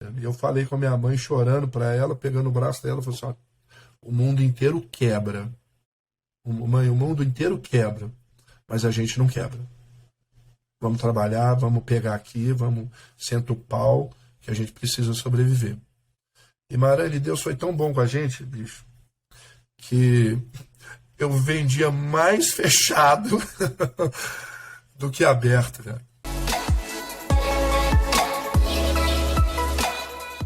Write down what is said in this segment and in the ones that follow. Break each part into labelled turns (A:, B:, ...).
A: E eu falei com a minha mãe, chorando para ela, pegando o braço dela, falou assim: ó, o mundo inteiro quebra. Mãe, o mundo inteiro quebra, mas a gente não quebra. Vamos trabalhar, vamos pegar aqui, vamos sentar o pau, que a gente precisa sobreviver. E Marane, Deus foi tão bom com a gente, bicho, que eu vendia mais fechado do que aberto, velho.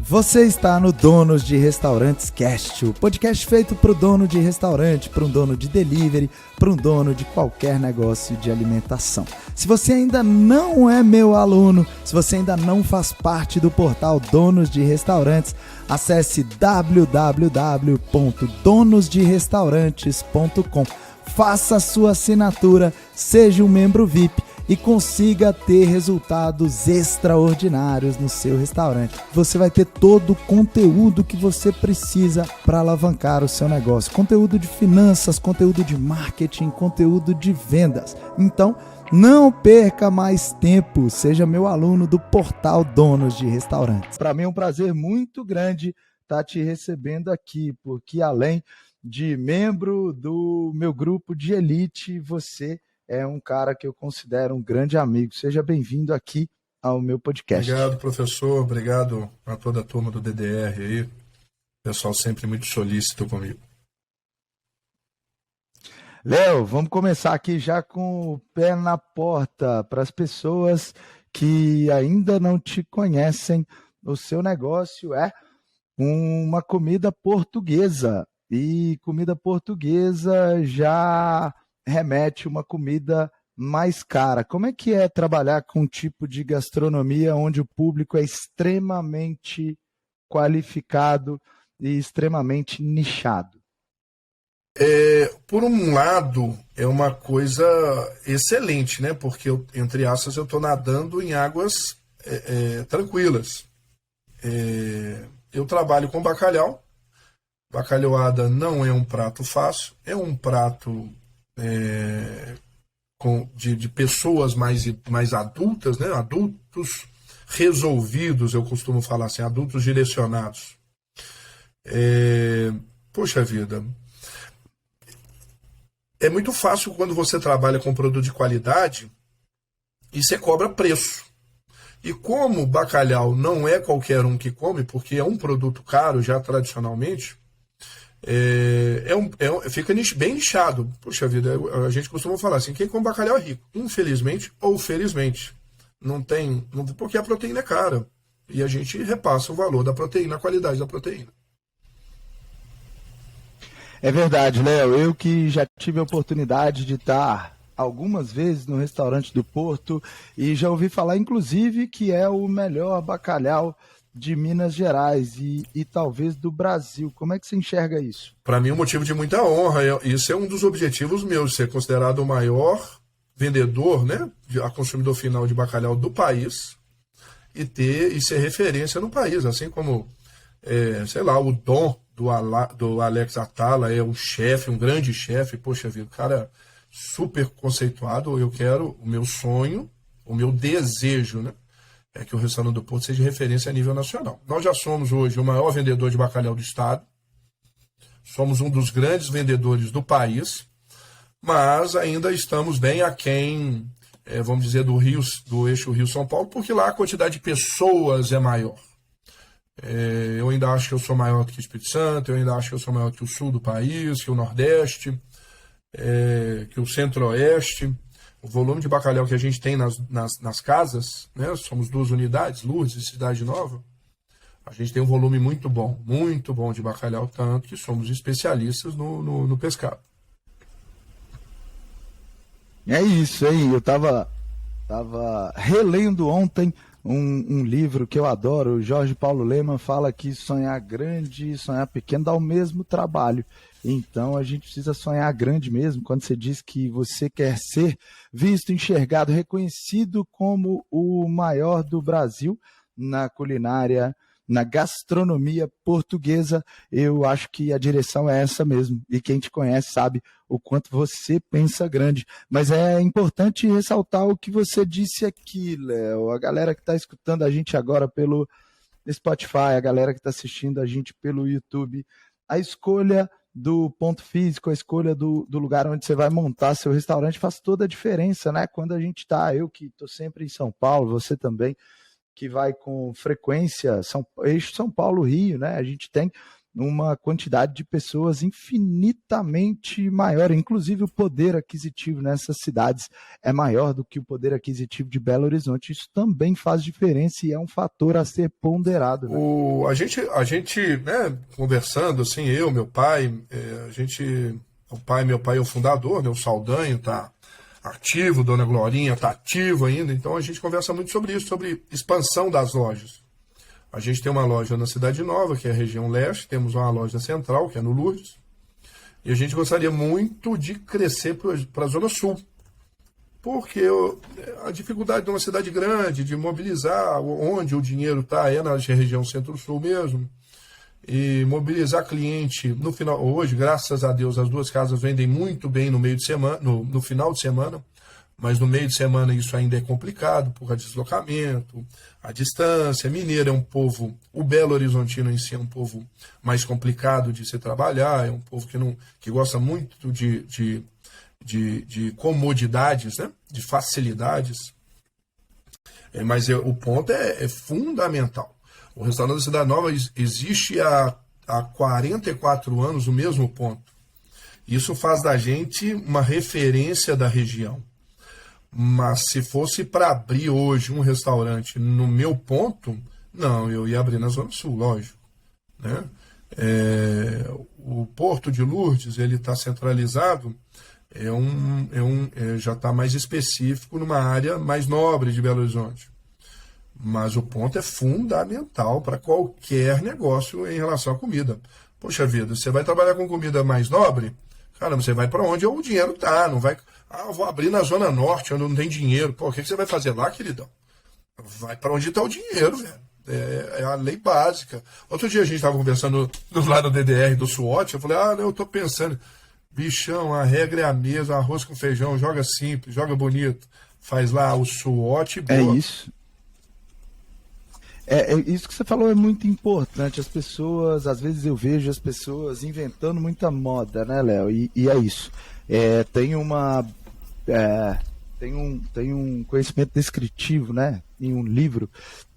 B: Você está no Donos de Restaurantes Cast, o podcast feito para o dono de restaurante, para um dono de delivery, para um dono de qualquer negócio de alimentação. Se você ainda não é meu aluno, se você ainda não faz parte do portal Donos de Restaurantes, acesse www.donosderestaurantes.com. Faça a sua assinatura, seja um membro VIP e consiga ter resultados extraordinários no seu restaurante. Você vai ter todo o conteúdo que você precisa para alavancar o seu negócio. Conteúdo de finanças, conteúdo de marketing, conteúdo de vendas. Então, não perca mais tempo. Seja meu aluno do portal Donos de Restaurantes. Para mim é um prazer muito grande estar te recebendo aqui, porque além de membro do meu grupo de elite, você é um cara que eu considero um grande amigo. Seja bem-vindo aqui ao meu podcast.
A: Obrigado, professor. Obrigado a toda a turma do DDR aí. O pessoal sempre muito solícito comigo.
B: Léo, vamos começar aqui já com o pé na porta. Para as pessoas que ainda não te conhecem, o seu negócio é uma comida portuguesa. E comida portuguesa já remete uma comida mais cara. Como é que é trabalhar com um tipo de gastronomia onde o público é extremamente qualificado e extremamente nichado?
A: Por um lado, é uma coisa excelente, né? Porque, entre aspas, eu estou nadando em águas tranquilas. Eu trabalho com bacalhau. Bacalhoada não é um prato fácil, é um prato de pessoas mais adultas, né? Adultos resolvidos, eu costumo falar assim, adultos direcionados. Poxa vida, é muito fácil quando você trabalha com produto de qualidade e você cobra preço. E como bacalhau não é qualquer um que come, porque é um produto caro já tradicionalmente, fica bem nichado. Puxa vida, a gente costuma falar assim, quem come bacalhau é rico. Infelizmente ou felizmente. Porque a proteína é cara. E a gente repassa o valor da proteína, a qualidade da proteína.
B: É verdade, Léo. Eu que já tive a oportunidade de estar algumas vezes no restaurante do Porto e já ouvi falar, inclusive, que é o melhor bacalhau de Minas Gerais e talvez do Brasil. Como é que você enxerga isso?
A: Para mim é um motivo de muita honra. Isso é um dos objetivos meus, ser considerado o maior vendedor, né, a consumidor final de bacalhau do país e ser referência no país, assim como, sei lá, o Dom do Alex Atala é um chefe, um grande chefe, poxa vida, cara super conceituado. Eu quero, o meu sonho, o meu desejo, né, é que o restaurante do Porto seja referência a nível nacional. Nós já somos hoje o maior vendedor de bacalhau do estado, somos um dos grandes vendedores do país, mas ainda estamos bem aquém, vamos dizer, do eixo Rio-São Paulo, porque lá a quantidade de pessoas é maior. Eu ainda acho que eu sou maior do que o Espírito Santo, eu ainda acho que eu sou maior que o sul do país, que o Nordeste, que o Centro-Oeste. O volume de bacalhau que a gente tem nas casas, né? Somos 2 unidades, Lourdes e Cidade Nova. A gente tem um volume muito bom de bacalhau, tanto que somos especialistas no pescado.
B: É isso aí, eu estava relendo ontem um livro que eu adoro. O Jorge Paulo Lemann fala que sonhar grande e sonhar pequeno dá o mesmo trabalho. Então a gente precisa sonhar grande mesmo. Quando você diz que você quer ser visto, enxergado, reconhecido como o maior do Brasil na culinária, na gastronomia portuguesa, eu acho que a direção é essa mesmo. E quem te conhece sabe o quanto você pensa grande. Mas é importante ressaltar o que você disse aqui, Léo. A galera que está escutando a gente agora pelo Spotify, a galera que está assistindo a gente pelo YouTube. A escolha do ponto físico, a escolha do lugar onde você vai montar seu restaurante faz toda a diferença, né? Quando a gente está, eu que estou sempre em São Paulo, você também, que vai com frequência, eixo São Paulo-Rio, né? A gente tem uma quantidade de pessoas infinitamente maior, inclusive o poder aquisitivo nessas cidades é maior do que o poder aquisitivo de Belo Horizonte. Isso também faz diferença e é um fator a ser ponderado. Né?
A: A gente, né, conversando, assim, eu, meu pai, meu pai é o fundador, né, o Saldanha tá ativo, Dona Glorinha tá ativo ainda, então a gente conversa muito sobre isso, sobre expansão das lojas. A gente tem uma loja na Cidade Nova, que é a região leste, temos uma loja central, que é no Lourdes, e a gente gostaria muito de crescer para a Zona Sul, porque a dificuldade de uma cidade grande, de mobilizar onde o dinheiro está, é na região Centro-Sul mesmo, e mobilizar cliente, no final, hoje, graças a Deus, as duas casas vendem muito bem no meio de semana, no final de semana, mas no meio de semana isso ainda é complicado, por causa de deslocamento, a distância. Mineiro é um povo, o Belo Horizontino em si é um povo mais complicado de se trabalhar, é um povo que gosta muito de comodidades, né? De facilidades. Mas o ponto é fundamental. O restaurante da Cidade Nova existe há 44 anos, o mesmo ponto. Isso faz da gente uma referência da região. Mas se fosse para abrir hoje um restaurante no meu ponto, não, eu ia abrir na Zona Sul, lógico. Né? O Porto de Lourdes, ele está centralizado, já está mais específico numa área mais nobre de Belo Horizonte. Mas o ponto é fundamental para qualquer negócio em relação à comida. Poxa vida, você vai trabalhar com comida mais nobre? Caramba, você vai para onde o dinheiro está, não vai... eu vou abrir na Zona Norte, onde não tem dinheiro. Pô, o que você vai fazer lá, queridão? Vai para onde está o dinheiro, velho. É a lei básica. Outro dia a gente estava conversando lá no DDR do SWOT, eu falei, eu tô pensando, bichão, a regra é a mesma, arroz com feijão, joga simples, joga bonito, faz lá o SWOT e boa.
B: É isso. Isso que você falou é muito importante. As pessoas, às vezes eu vejo as pessoas inventando muita moda, né, Léo? E é isso. Tem um conhecimento descritivo, né, em um livro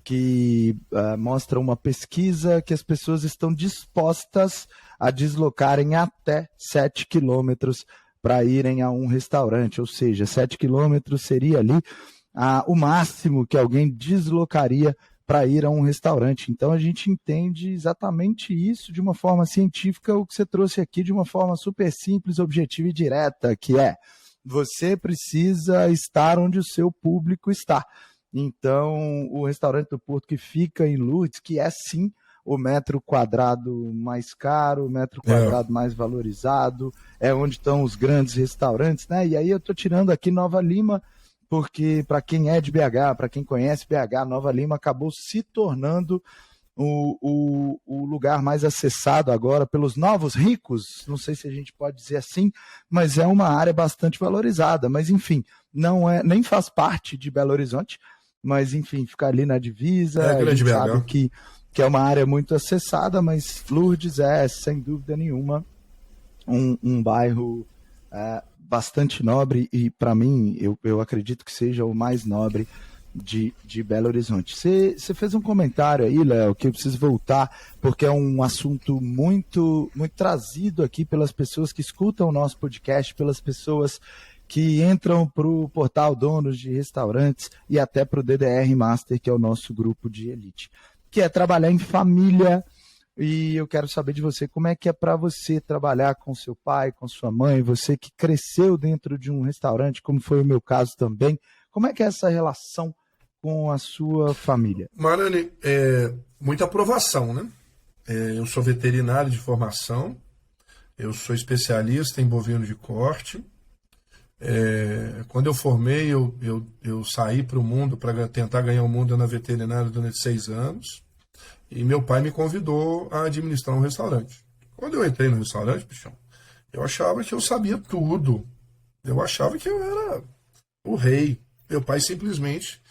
B: que mostra uma pesquisa que as pessoas estão dispostas a deslocarem até 7 quilômetros para irem a um restaurante, ou seja, 7 quilômetros seria ali o máximo que alguém deslocaria para ir a um restaurante. Então a gente entende exatamente isso de uma forma científica, o que você trouxe aqui de uma forma super simples, objetiva e direta, que você precisa estar onde o seu público está. Então o restaurante do Porto que fica em Lourdes, que é sim o metro quadrado mais caro, o metro quadrado mais valorizado, é onde estão os grandes restaurantes, né? E aí eu estou tirando aqui Nova Lima, porque para quem é de BH, para quem conhece BH, Nova Lima acabou se tornando o lugar mais acessado agora pelos novos ricos, não sei se a gente pode dizer assim, mas é uma área bastante valorizada, mas enfim, nem faz parte de Belo Horizonte, mas enfim, fica ali na divisa, a gente sabe que é uma área muito acessada, mas Lourdes é, sem dúvida nenhuma, um bairro bastante nobre e, para mim, eu acredito que seja o mais nobre de Belo Horizonte. Você fez um comentário aí, Léo, que eu preciso voltar, porque é um assunto muito, muito trazido aqui pelas pessoas que escutam o nosso podcast, pelas pessoas que entram para o portal Donos de Restaurantes e até para o DDR Master, que é o nosso grupo de elite, que é trabalhar em família. E eu quero saber de você, como é que é para você trabalhar com seu pai, com sua mãe, você que cresceu dentro de um restaurante, como foi o meu caso também, como é que é essa relação com a sua família?
A: Marani, muita aprovação, né? Eu sou veterinário de formação, eu sou especialista em bovino de corte. Quando eu formei, eu saí para o mundo para tentar ganhar o mundo na veterinária durante 6 anos. E meu pai me convidou a administrar um restaurante. Quando eu entrei no restaurante, bichão, eu achava que eu sabia tudo. Eu achava que eu era o rei. Meu pai simplesmente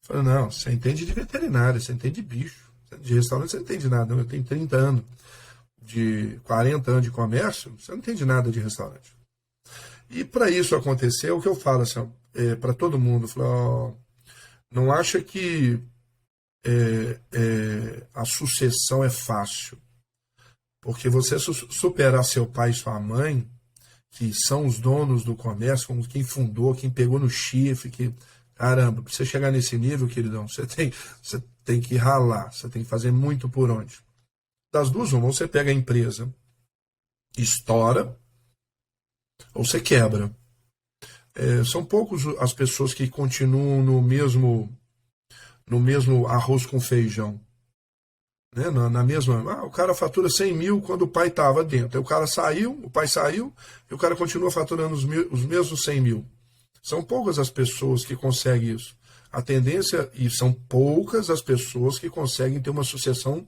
A: falou, não, você entende de veterinária, você entende de bicho. De restaurante você não entende nada. Eu tenho 30 anos, 40 anos de comércio, você não entende nada de restaurante. E para isso acontecer, o que eu falo assim, para todo mundo, eu falo, não acha que a sucessão é fácil. Porque você superar seu pai e sua mãe, que são os donos do comércio, como quem fundou, quem pegou no chifre, caramba, para você chegar nesse nível, queridão, você tem que ralar, você tem que fazer muito por onde. Das duas, uma, ou você pega a empresa, estoura, ou você quebra. São poucos as pessoas que continuam no mesmo arroz com feijão. Né? Na mesma. O cara fatura 100 mil quando o pai estava dentro. Aí o pai saiu, e o cara continua faturando os mesmos 100 mil. São poucas as pessoas que conseguem isso. A tendência, e são poucas as pessoas que conseguem ter uma sucessão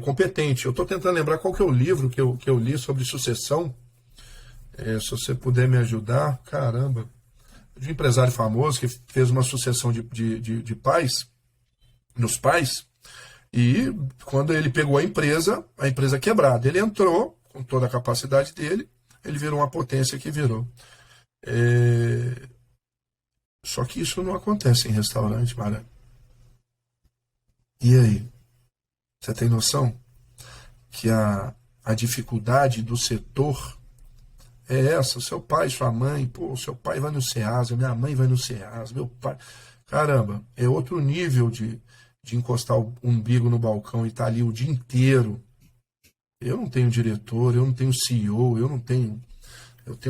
A: competente. Eu estou tentando lembrar qual que é o livro que eu li sobre sucessão. Se você puder me ajudar, caramba. De um empresário famoso que fez uma sucessão de pais, nos pais, e quando ele pegou a empresa quebrada. Ele entrou com toda a capacidade dele, ele virou uma potência que virou. Só que isso não acontece em restaurante, Mara. E aí? Você tem noção que a dificuldade do setor é essa? Seu pai, sua mãe, seu pai vai no Ceasa, minha mãe vai no Ceasa, meu pai... Caramba, é outro nível de encostar o umbigo no balcão e estar ali o dia inteiro. Eu não tenho diretor, eu não tenho CEO, eu tenho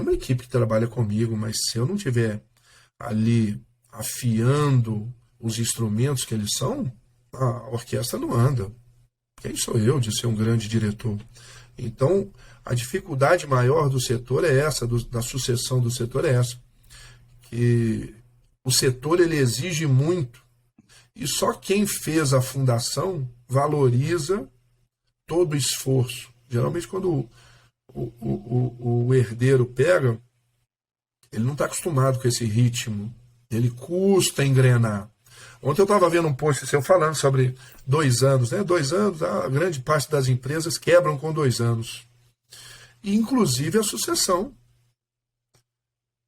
A: uma equipe que trabalha comigo, mas se eu não tiver ali afiando os instrumentos que eles são, a orquestra não anda. Quem sou eu de ser um grande diretor? Então, a dificuldade maior do setor é essa, da sucessão do setor é essa. Que o setor ele exige muito, e só quem fez a fundação valoriza todo o esforço. Geralmente, quando o herdeiro pega, ele não está acostumado com esse ritmo, ele custa engrenar. Ontem eu estava vendo um post seu falando sobre 2 anos, né? 2 anos, a grande parte das empresas quebram com 2 anos. E, inclusive, a sucessão.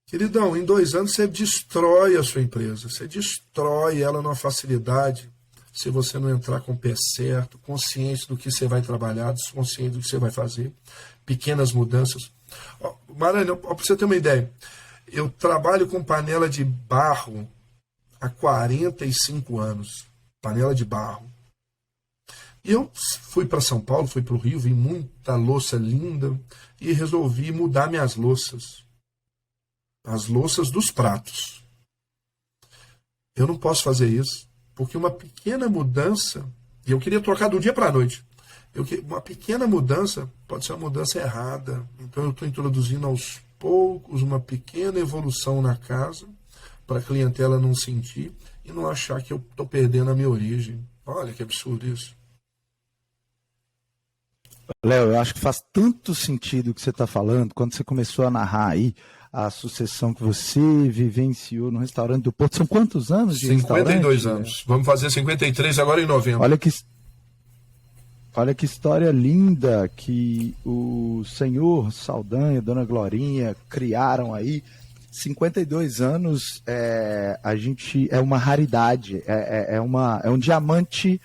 A: Queridão, em 2 anos você destrói a sua empresa, você destrói ela numa facilidade, se você não entrar com o pé certo, consciente do que você vai trabalhar, consciente do que você vai fazer, pequenas mudanças. Maranhão, para você ter uma ideia, eu trabalho com panela de barro há 45 anos, panela de barro. E eu fui para São Paulo, fui para o Rio, vi muita louça linda e resolvi mudar minhas louças. As louças dos pratos. Eu não posso fazer isso, porque uma pequena mudança, e eu queria trocar do dia para a noite, uma pequena mudança pode ser uma mudança errada. Então eu estou introduzindo aos poucos uma pequena evolução na casa, para a clientela não sentir e não achar que eu estou perdendo a minha origem. Olha que absurdo isso.
B: Léo, eu acho que faz tanto sentido o que você está falando, quando você começou a narrar aí a sucessão que você vivenciou no restaurante do Porto. São quantos anos de
A: 52
B: restaurante?
A: anos. Vamos fazer 53 agora em novembro.
B: Olha que história linda que o senhor Saldanha, Dona Glorinha criaram aí. 52 anos é uma raridade, é um diamante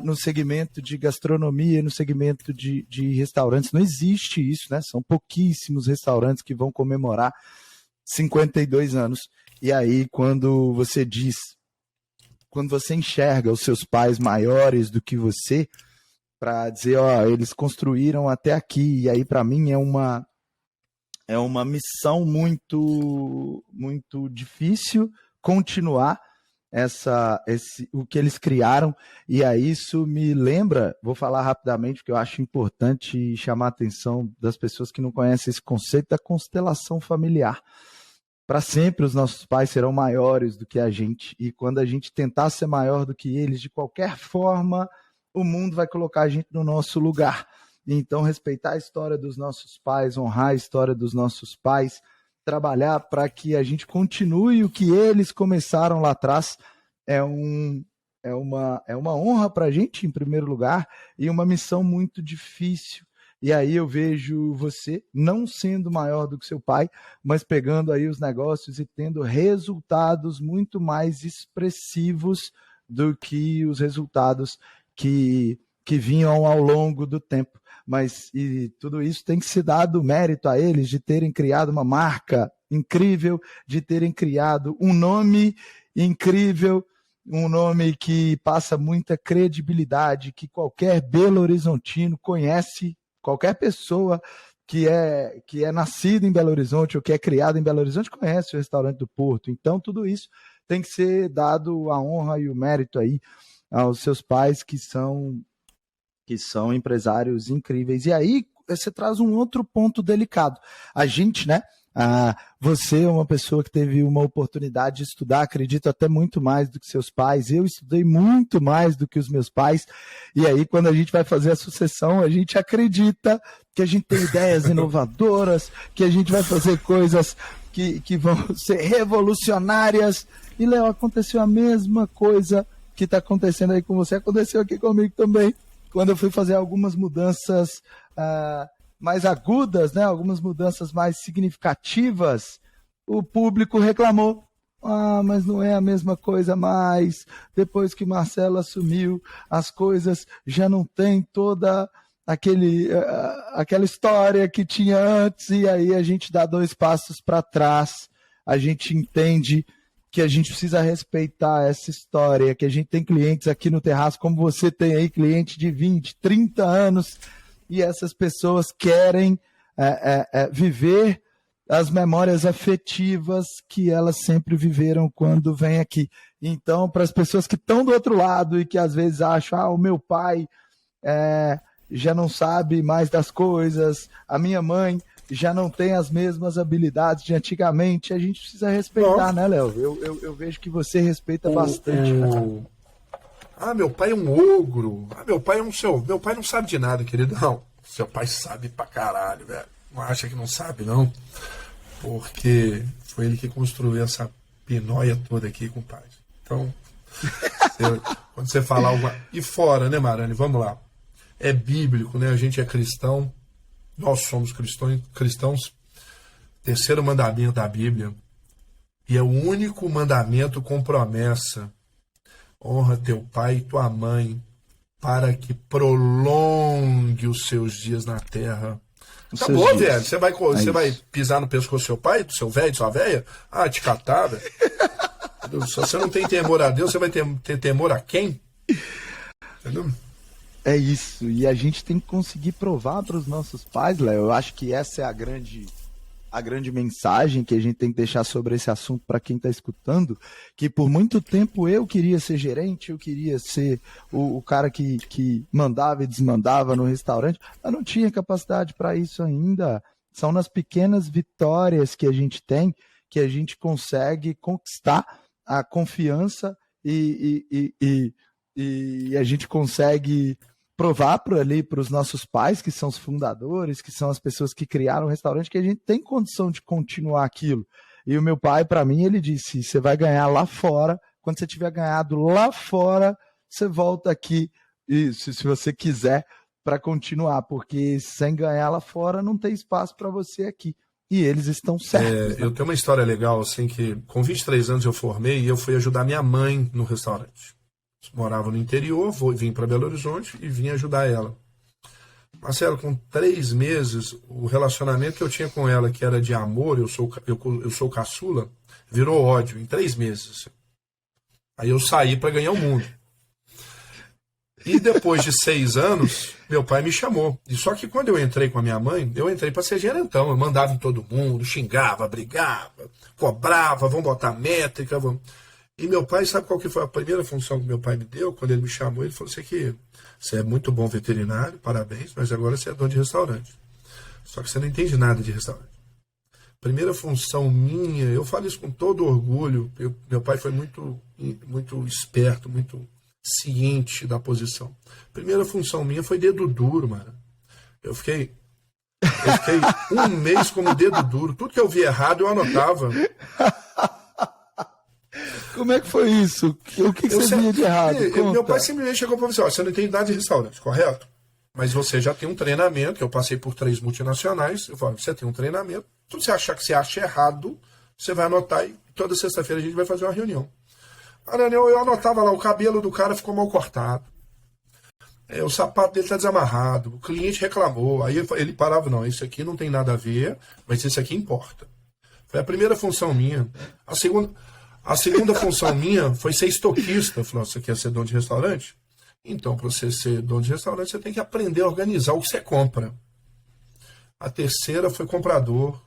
B: no segmento de gastronomia, no segmento de restaurantes. Não existe isso, né? São pouquíssimos restaurantes que vão comemorar 52 anos. E aí, quando você enxerga os seus pais maiores do que você, para dizer, eles construíram até aqui, e aí para mim é uma missão muito, muito difícil continuar o que eles criaram, e aí isso me lembra, vou falar rapidamente, porque eu acho importante chamar a atenção das pessoas que não conhecem esse conceito da constelação familiar. Para sempre os nossos pais serão maiores do que a gente, e quando a gente tentar ser maior do que eles, de qualquer forma, o mundo vai colocar a gente no nosso lugar. Então, respeitar a história dos nossos pais, honrar a história dos nossos pais, trabalhar para que a gente continue o que eles começaram lá atrás, é é uma honra para a gente, em primeiro lugar, e uma missão muito difícil. E aí eu vejo você não sendo maior do que seu pai, mas pegando aí os negócios e tendo resultados muito mais expressivos do que os resultados que vinham ao longo do tempo. Mas e tudo isso tem que se dado mérito a eles de terem criado uma marca incrível, de terem criado um nome incrível, um nome que passa muita credibilidade, que qualquer Belo Horizontino conhece, qualquer pessoa que é nascida em Belo Horizonte ou que é criada em Belo Horizonte conhece o Restaurante do Porto. Então, tudo isso tem que ser dado a honra e o mérito aí aos seus pais, que são empresários incríveis. E aí você traz um outro ponto delicado. A gente, né? Você é uma pessoa que teve uma oportunidade de estudar, acredito até muito mais do que seus pais. Eu estudei muito mais do que os meus pais. E aí, quando a gente vai fazer a sucessão, a gente acredita que a gente tem ideias inovadoras, que a gente vai fazer coisas que vão ser revolucionárias. E, Léo, aconteceu a mesma coisa que está acontecendo aí com você, aconteceu aqui comigo também. Quando eu fui fazer algumas mudanças mais agudas, né, algumas mudanças mais significativas, o público reclamou. Mas não é a mesma coisa mais. Depois que Marcelo assumiu, as coisas já não tem toda aquela história que tinha antes, e aí a gente dá 2 passos para trás, a gente entende que a gente precisa respeitar essa história, que a gente tem clientes aqui no Terraço, como você tem aí, cliente de 20, 30 anos, e essas pessoas querem viver as memórias afetivas que elas sempre viveram quando vêm aqui. Então, para as pessoas que estão do outro lado e que às vezes acham, o meu pai já não sabe mais das coisas, a minha mãe já não tem as mesmas habilidades de antigamente, a gente precisa respeitar, né, Léo? Eu vejo que você respeita bastante.
A: Meu pai é um ogro. Meu pai Meu pai não sabe de nada, querido. Não, seu pai sabe pra caralho, velho. Não acha que não sabe, não. Porque foi ele que construiu essa pinóia toda aqui, compadre. Então, quando você falar alguma... E fora, né, Marane? Vamos lá. É bíblico, né? A gente é cristão. Nós somos cristãos. Terceiro mandamento da Bíblia. E é o único mandamento com promessa. Honra teu pai e tua mãe, para que prolongue os seus dias na terra. Acabou, velho. Você vai pisar no pescoço do seu pai, do seu velho, de sua velha? Te catar, velho. Se você não tem temor a Deus, você vai ter temor a quem? Entendeu?
B: É isso. E a gente tem que conseguir provar para os nossos pais, Léo. Eu acho que essa é a grande mensagem que a gente tem que deixar sobre esse assunto para quem está escutando, que por muito tempo eu queria ser gerente, eu queria ser o cara que mandava e desmandava no restaurante, mas não tinha capacidade para isso ainda. São nas pequenas vitórias que a gente tem que a gente consegue conquistar a confiança e a gente consegue provar para os nossos pais, que são os fundadores, que são as pessoas que criaram o restaurante, que a gente tem condição de continuar aquilo. E o meu pai, para mim, ele disse, você vai ganhar lá fora, quando você tiver ganhado lá fora, você volta aqui, se você quiser, para continuar, porque sem ganhar lá fora não tem espaço para você aqui. E eles estão certos.
A: Eu tenho uma história legal, assim, que com 23 anos eu formei e eu fui ajudar minha mãe no restaurante. Morava no interior, vim para Belo Horizonte e vim ajudar ela. Marcelo, com 3 meses, o relacionamento que eu tinha com ela, que era de amor, eu sou caçula, virou ódio, em 3 meses. Aí eu saí para ganhar o mundo. E depois de 6 anos, meu pai me chamou. E só que quando eu entrei com a minha mãe, eu entrei para ser gerentão. Eu mandava em todo mundo, xingava, brigava, cobrava, vamos botar métrica, vamos... E meu pai, sabe qual que foi a primeira função que meu pai me deu? Quando ele me chamou, ele falou assim, você é muito bom veterinário, parabéns, mas agora você é dono de restaurante. Só que você não entende nada de restaurante. Primeira função minha, eu falo isso com todo orgulho, meu pai foi muito, muito esperto, muito ciente da posição. Primeira função minha foi dedo duro, mano. Eu fiquei 1 mês como dedo duro. Tudo que eu vi errado, eu anotava.
B: Como é que foi isso? O que você via de errado?
A: Meu pai simplesmente chegou para você, ó, você não entende nada de restaurante, correto? Mas você já tem um treinamento, que eu passei por 3 multinacionais, eu falo, você tem um treinamento, tudo você achar que você acha errado, você vai anotar e toda sexta-feira a gente vai fazer uma reunião. A reunião eu anotava lá, o cabelo do cara ficou mal cortado. O sapato dele tá desamarrado, o cliente reclamou, aí ele parava, não, isso aqui não tem nada a ver, mas isso aqui importa. Foi a primeira função minha. A segunda função minha foi ser estoquista. Falou, você quer ser dono de restaurante? Então, para você ser dono de restaurante, você tem que aprender a organizar o que você compra. A terceira foi comprador.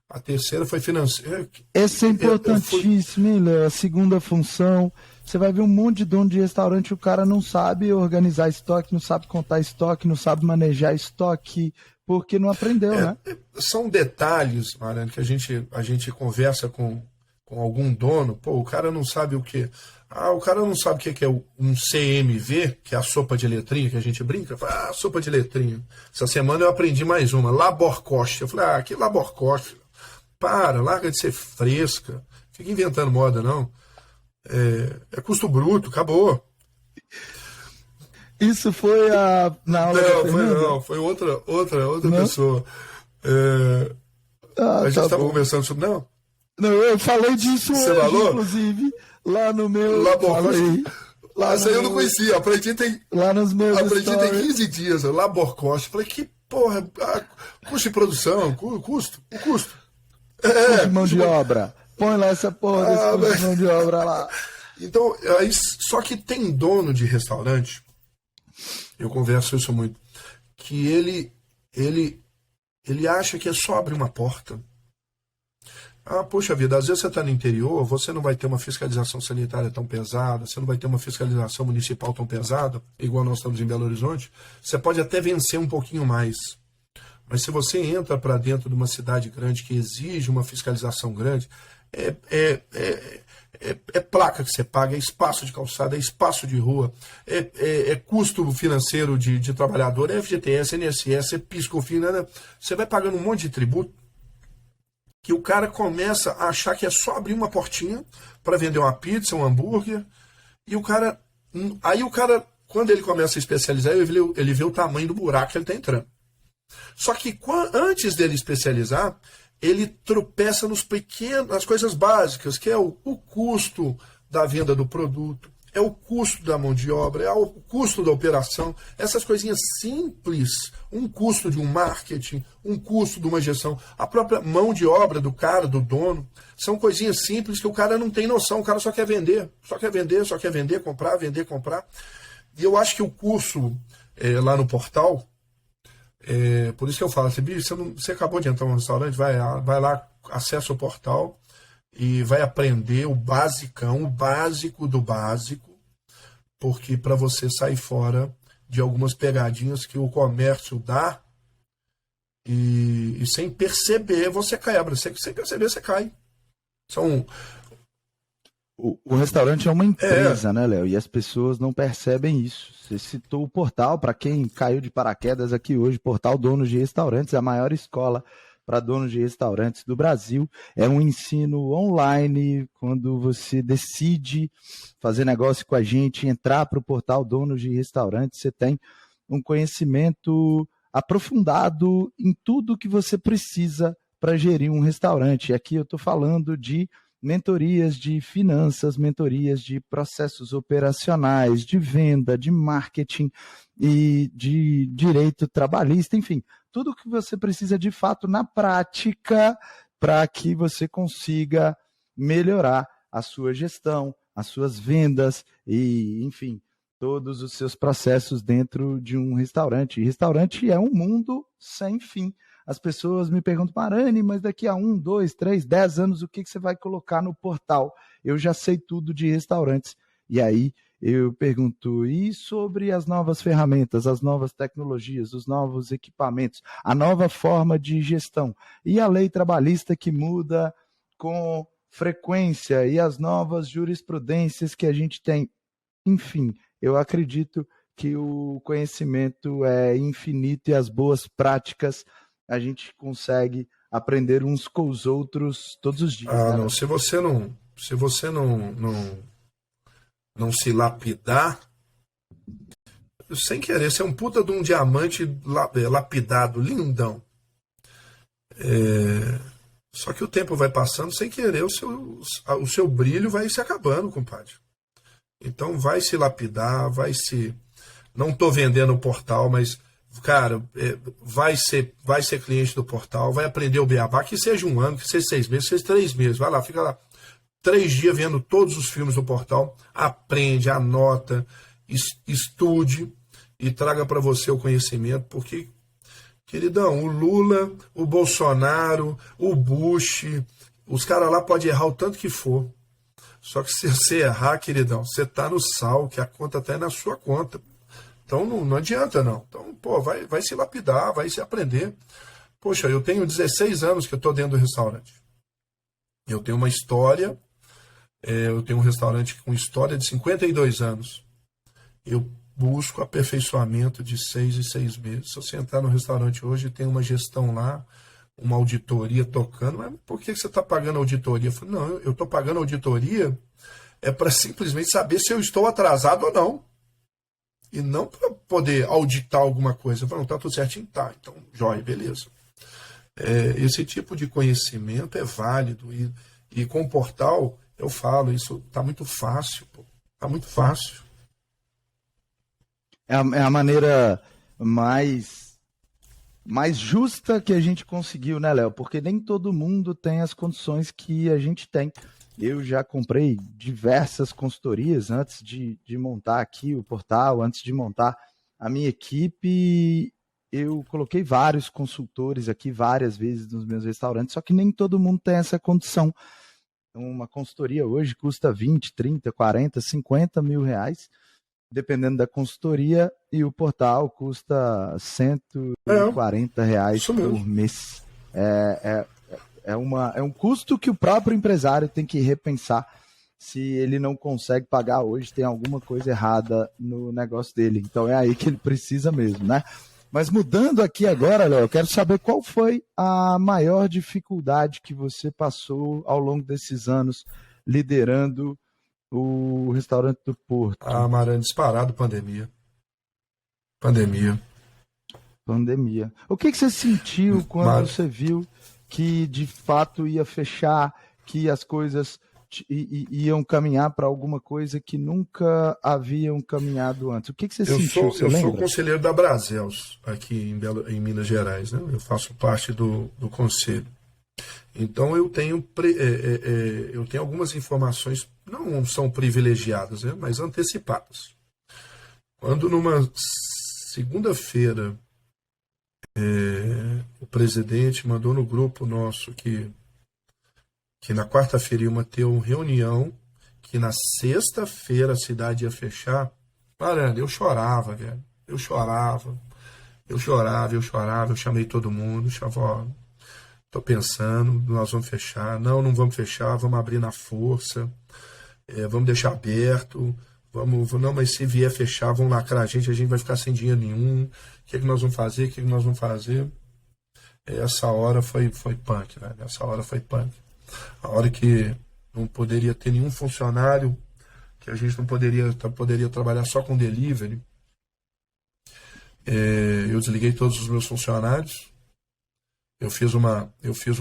A: A terceira foi financeiro.
B: Essa é importantíssimo, hein, Léo? A segunda função. Você vai ver um monte de dono de restaurante, o cara não sabe organizar estoque, não sabe contar estoque, não sabe manejar estoque, porque não aprendeu, né?
A: São detalhes, Mariano, que a gente conversa com algum dono. Pô, o cara não sabe o quê? O cara não sabe o que é um CMV, que é a sopa de letrinha que a gente brinca. Fala, sopa de letrinha. Essa semana eu aprendi mais uma, Laborcoste. Eu falei, que Laborcoste? Larga de ser fresca. Fica inventando moda, não. É custo bruto, acabou.
B: Isso foi na aula da Fernanda?
A: Foi outra pessoa. A gente estava conversando sobre... Não,
B: eu falei disso
A: você
B: hoje,
A: falou?
B: Inclusive, lá no meu...
A: Essa aí eu não conhecia. Aprendi tem 15 dias. Laborcoste. Falei, que porra... custo de produção, custo.
B: Custo de mão de obra. Põe lá essa porra desse custo de mão de obra lá.
A: Então, só que tem dono de restaurante, eu converso isso muito, que ele acha que é só abrir uma porta. Poxa vida, às vezes você está no interior, você não vai ter uma fiscalização sanitária tão pesada, você não vai ter uma fiscalização municipal tão pesada, igual nós estamos em Belo Horizonte, você pode até vencer um pouquinho mais. Mas se você entra para dentro de uma cidade grande que exige uma fiscalização grande, é placa que você paga, é espaço de calçada, é espaço de rua, é custo financeiro de trabalhador, é FGTS, INSS, é PIS/COFINS, né? Você vai pagando um monte de tributo que o cara começa a achar que é só abrir uma portinha para vender uma pizza, um hambúrguer, e o cara, quando ele começa a especializar, ele vê o tamanho do buraco que ele está entrando. Só que antes dele especializar, ele tropeça nas coisas básicas, que é o custo da venda do produto, é o custo da mão de obra, é o custo da operação, essas coisinhas simples, um custo de um marketing, um custo de uma gestão, a própria mão de obra do cara, do dono, são coisinhas simples que o cara não tem noção, o cara só quer vender, comprar. E eu acho que o curso lá no portal, por isso que eu falo assim, bicho, você acabou de entrar no restaurante, vai lá, acessa o portal e vai aprender o basicão, o básico do básico, porque para você sair fora de algumas pegadinhas que o comércio dá e sem perceber você quebra, sem perceber você cai.
B: O restaurante é uma empresa, né, Léo? E as pessoas não percebem isso. Você citou o portal, para quem caiu de paraquedas aqui hoje, Portal Donos de Restaurantes, a maior escola para donos de restaurantes do Brasil. É um ensino online, quando você decide fazer negócio com a gente, entrar para o Portal Donos de Restaurantes, você tem um conhecimento aprofundado em tudo que você precisa para gerir um restaurante. E aqui eu estou falando de mentorias de finanças, mentorias de processos operacionais, de venda, de marketing e de direito trabalhista, enfim, tudo que você precisa de fato na prática para que você consiga melhorar a sua gestão, as suas vendas e, enfim, todos os seus processos dentro de um restaurante. E restaurante é um mundo sem fim. As pessoas me perguntam, Marani, mas daqui a 1, 2, 3, 10 anos, o que você vai colocar no portal? Eu já sei tudo de restaurantes. E aí eu pergunto, e sobre as novas ferramentas, as novas tecnologias, os novos equipamentos, a nova forma de gestão e a lei trabalhista que muda com frequência e as novas jurisprudências que a gente tem? Enfim, eu acredito que o conhecimento é infinito e as boas práticas a gente consegue aprender uns com os outros todos os dias.
A: Não. Se você não se você não se lapidar, sem querer, você é um puta de um diamante lapidado, lindão. Só que o tempo vai passando sem querer, o seu brilho vai se acabando, compadre. Então vai se lapidar, vai se... Não estou vendendo o portal, mas, cara, vai ser cliente do portal, vai aprender o beabá, que seja 1 ano, que seja 6 meses, que seja 3 meses. Vai lá, fica lá 3 dias vendo todos os filmes do portal, aprende, anota, estude e traga para você o conhecimento, porque, queridão, o Lula, o Bolsonaro, o Bush, os caras lá podem errar o tanto que for. Só que se você errar, queridão, você tá no sal, que a conta tá na sua conta. Então não adianta, não. Então, pô, vai se lapidar, vai se aprender. Poxa, eu tenho 16 anos que eu tô dentro do restaurante. Eu tenho uma história, eu tenho um restaurante com história de 52 anos. Eu busco aperfeiçoamento de 6 em 6 meses. Se você entrar no restaurante hoje, tem uma gestão lá, uma auditoria tocando. Mas por que você está pagando auditoria? Eu falei, não, eu estou pagando auditoria para simplesmente saber se eu estou atrasado ou não. E não para poder auditar alguma coisa. Eu falei, não, tá tudo certinho? Tá, então, jóia, beleza. Esse tipo de conhecimento é válido. E com o portal, eu falo, isso tá muito fácil, pô. Tá muito fácil.
B: É a maneira mais justa que a gente conseguiu, né, Léo? Porque nem todo mundo tem as condições que a gente tem. Eu já comprei diversas consultorias antes de montar aqui o portal, antes de montar a minha equipe. Eu coloquei vários consultores aqui várias vezes nos meus restaurantes, só que nem todo mundo tem essa condição. Uma consultoria hoje custa 20, 30, 40, 50 mil reais, dependendo da consultoria, e o portal custa 140 reais por mês. É um custo que o próprio empresário tem que repensar. Se ele não consegue pagar hoje, tem alguma coisa errada no negócio dele. Então é aí que ele precisa mesmo, né? Mas mudando aqui agora, Léo, eu quero saber qual foi a maior dificuldade que você passou ao longo desses anos liderando o restaurante do Porto.
A: Maran, disparado, pandemia.
B: O que você sentiu quando você viu que de fato ia fechar, que as coisas iam caminhar para alguma coisa que nunca haviam caminhado antes? O que você sentiu?
A: Eu sou conselheiro da Brasels, aqui em Minas Gerais, né? Eu faço parte do conselho. Então eu tenho algumas informações, não são privilegiadas, né? Mas antecipadas. Quando numa segunda-feira o presidente mandou no grupo nosso que na quarta-feira ia ter uma reunião, que na sexta-feira a cidade ia fechar. Parando, eu chorava, velho. Eu chorava. Eu chamei todo mundo, ó, tô pensando, nós vamos fechar. Não vamos fechar, vamos abrir na força. Vamos deixar aberto. Não, mas se vier fechar, vão lacrar a gente vai ficar sem dinheiro nenhum. O que nós vamos fazer? Essa hora foi punk, né? Essa hora foi punk. A hora que não poderia ter nenhum funcionário, que a gente não poderia trabalhar só com delivery. Eu desliguei todos os meus funcionários. Eu fiz uma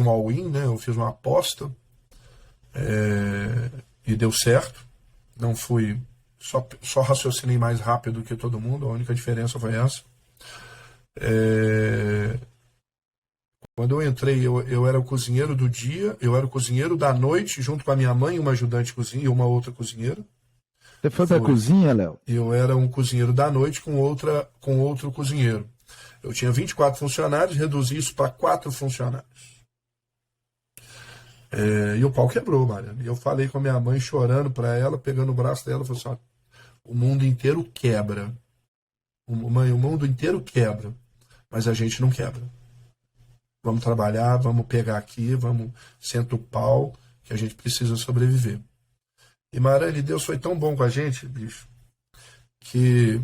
A: all-in, né? Eu fiz uma aposta e deu certo. Não fui... Só raciocinei mais rápido que todo mundo, a única diferença foi essa. Quando eu entrei, eu era o cozinheiro do dia, eu era o cozinheiro da noite, junto com a minha mãe, uma ajudante de cozinha e uma outra cozinheira.
B: Você foi para a cozinha, Léo?
A: Eu era um cozinheiro da noite com outro cozinheiro. Eu tinha 24 funcionários, reduzi isso para 4 funcionários. E o pau quebrou, Mariana. E eu falei com a minha mãe, chorando para ela, pegando o braço dela, falei assim, o mundo inteiro quebra. Mãe, o mundo inteiro quebra, mas a gente não quebra. Vamos trabalhar, vamos pegar aqui, senta o pau, que a gente precisa sobreviver. E Mariana, Deus foi tão bom com a gente, bicho, que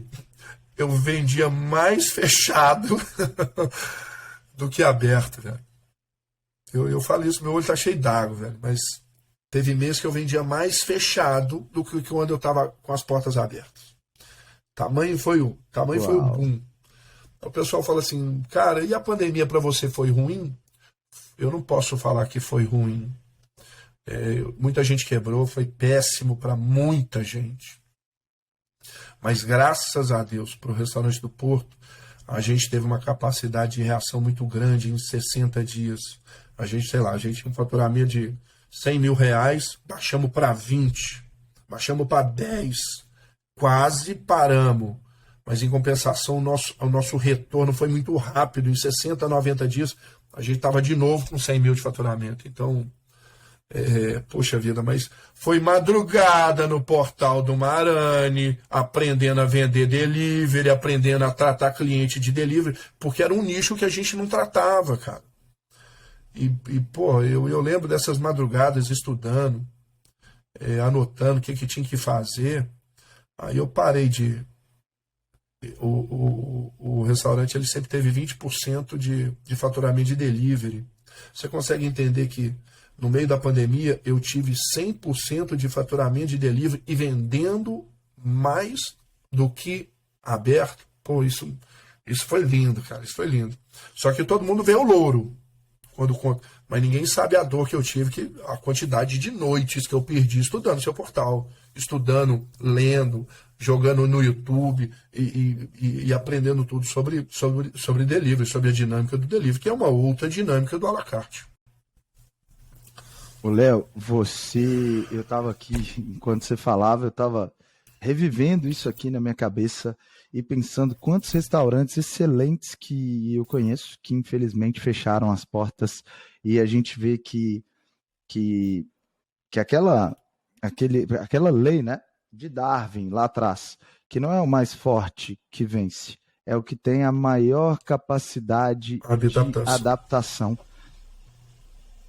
A: eu vendia mais fechado do que aberto, velho. Eu falo isso, meu olho tá cheio d'água, velho, mas Teve mês que eu vendia mais fechado do que quando eu estava com as portas abertas. Tamanho foi o boom. O pessoal fala assim, cara, e a pandemia para você foi ruim? Eu não posso falar que foi ruim. Muita gente quebrou, foi péssimo para muita gente. Mas graças a Deus, para o restaurante do Porto, a gente teve uma capacidade de reação muito grande em 60 dias. A gente tinha um faturamento de 100 mil reais, baixamos para 20, baixamos para 10, quase paramos. Mas em compensação, o nosso retorno foi muito rápido. Em 60, 90 dias, a gente estava de novo com 100 mil de faturamento. Então, poxa vida, mas foi madrugada no portal do Marani, aprendendo a vender delivery, aprendendo a tratar cliente de delivery, porque era um nicho que a gente não tratava, cara. Eu lembro dessas madrugadas estudando, anotando o que tinha que fazer. Aí eu parei de... O restaurante ele sempre teve 20% de faturamento de delivery. Você consegue entender que no meio da pandemia eu tive 100% de faturamento de delivery e vendendo mais do que aberto? Pô, isso foi lindo, cara, isso foi lindo. Só que todo mundo vê o louro, mas ninguém sabe a dor que eu tive, a quantidade de noites que eu perdi estudando seu portal, estudando, lendo, jogando no YouTube e aprendendo tudo sobre delivery, sobre a dinâmica do delivery, que é uma outra dinâmica do à la carte.
B: Ô Léo, eu estava aqui, enquanto você falava, eu estava revivendo isso aqui na minha cabeça e pensando quantos restaurantes excelentes que eu conheço, que infelizmente fecharam as portas, e a gente vê que aquela lei, né, de Darwin lá atrás, que não é o mais forte que vence, é o que tem a maior capacidade de adaptação.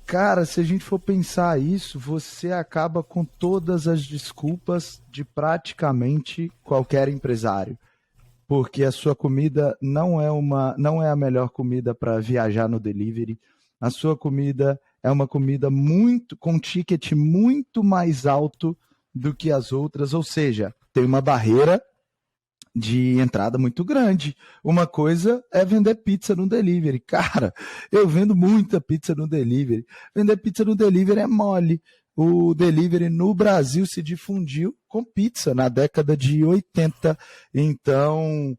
B: Cara, se a gente for pensar isso, você acaba com todas as desculpas de praticamente qualquer empresário. Porque a sua comida não é a melhor comida para viajar no delivery. A sua comida é uma comida com ticket muito mais alto do que as outras, ou seja, tem uma barreira de entrada muito grande. Uma coisa é vender pizza no delivery. Cara, eu vendo muita pizza no delivery. Vender pizza no delivery é mole. O delivery no Brasil se difundiu com pizza na década de 80. Então,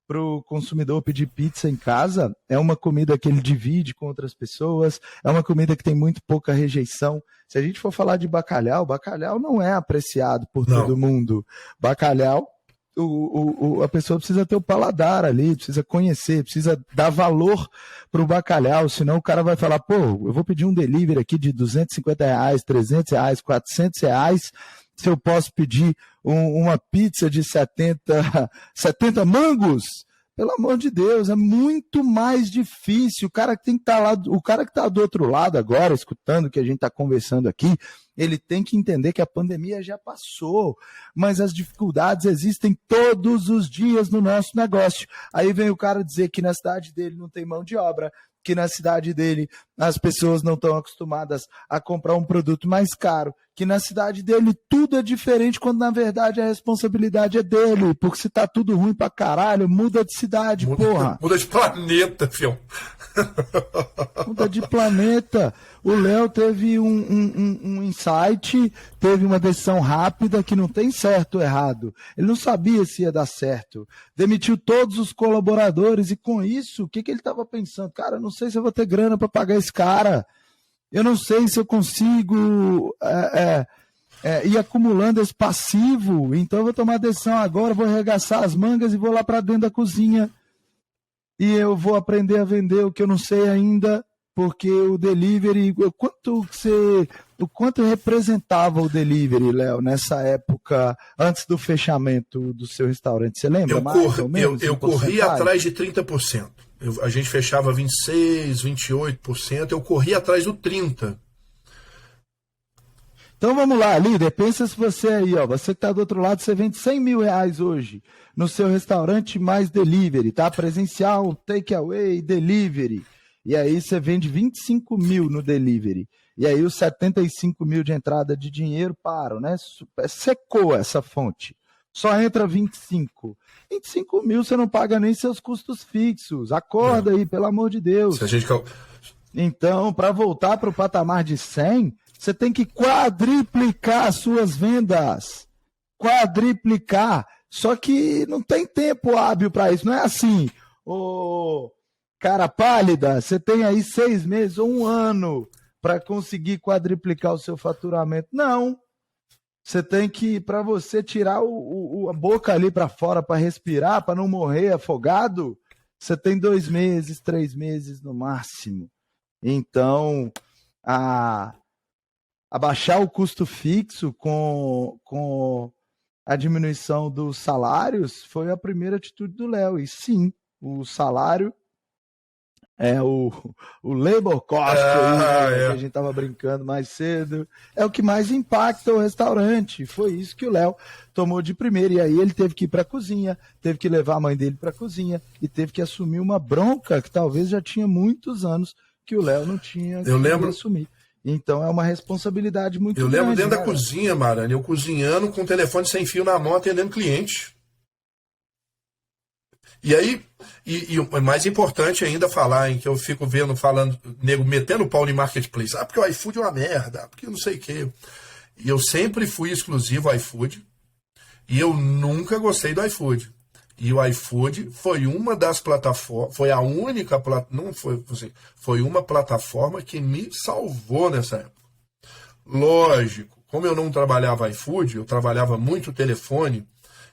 B: para o consumidor pedir pizza em casa, é uma comida que ele divide com outras pessoas, é uma comida que tem muito pouca rejeição. Se a gente for falar de bacalhau, bacalhau não é apreciado por todo mundo. Bacalhau, a pessoa precisa ter o paladar ali, precisa conhecer, precisa dar valor para o bacalhau, senão o cara vai falar, pô, eu vou pedir um delivery aqui de R$250, R$300, R$400, se eu posso pedir uma pizza de 70 mangos? Pelo amor de Deus, é muito mais difícil. O cara que tem que estar lá, o cara que está do outro lado agora, escutando o que a gente está conversando aqui, ele tem que entender que a pandemia já passou, mas as dificuldades existem todos os dias no nosso negócio. Aí vem o cara dizer que na cidade dele não tem mão de obra, que na cidade dele as pessoas não estão acostumadas a comprar um produto mais caro, que na cidade dele tudo é diferente, quando na verdade a responsabilidade é dele, porque se tá tudo ruim pra caralho, muda de cidade, porra.
A: Muda de planeta, filho.
B: Muda de planeta. O Léo teve um insight, teve uma decisão rápida que não tem certo ou errado. Ele não sabia se ia dar certo. Demitiu todos os colaboradores e com isso, o que ele estava pensando? Cara, eu não sei se eu vou ter grana para pagar esse cara. Eu não sei se eu consigo ir acumulando esse passivo. Então eu vou tomar decisão agora, vou arregaçar as mangas e vou lá para dentro da cozinha. E eu vou aprender a vender o que eu não sei ainda, porque o delivery... O quanto representava o delivery, Léo, nessa época, antes do fechamento do seu restaurante? Você lembra mais ou menos?
A: Eu corri atrás de 30%. A gente fechava 26%, 28%, eu corri atrás do 30%.
B: Então vamos lá, líder, pensa se você aí, ó, você que está do outro lado, você vende R$100 mil hoje no seu restaurante mais delivery, tá? Presencial, takeaway, delivery. E aí você vende 25 mil no delivery. E aí os 75 mil de entrada de dinheiro param, né? Secou essa fonte. Só entra 25. 25 mil você não paga nem seus custos fixos. Acorda aí, pelo amor de Deus.
A: Se a gente...
B: Então, para voltar para o patamar de 100, você tem que quadriplicar as suas vendas. Quadriplicar. Só que não tem tempo hábil para isso. Não é assim, ô cara pálida, você tem aí 6 meses ou 1 ano para conseguir quadriplicar o seu faturamento. Não. Você tem que, para você tirar a boca ali para fora para respirar, para não morrer afogado, você tem 2 meses, 3 meses no máximo. Então, abaixar o custo fixo com a diminuição dos salários foi a primeira atitude do Léo. E sim, o salário é o labor cost que a gente estava brincando mais cedo, é o que mais impacta o restaurante. Foi isso que o Léo tomou de primeira. E aí ele teve que ir para a cozinha, teve que levar a mãe dele para a cozinha e teve que assumir uma bronca que talvez já tinha muitos anos que o Léo não tinha que assumir. Então é uma responsabilidade muito grande.
A: Eu lembro dentro da cozinha, Marane, eu cozinhando com o telefone sem fio na mão, atendendo cliente. E aí, e o mais importante ainda falar, em que eu fico falando, nego metendo o pau no marketplace. Porque o iFood é uma merda, porque não sei o quê. E eu sempre fui exclusivo ao iFood. E eu nunca gostei do iFood. E o iFood foi uma das plataformas, foi a única, não foi assim, foi uma plataforma que me salvou nessa época. Lógico, como eu não trabalhava iFood, eu trabalhava muito telefone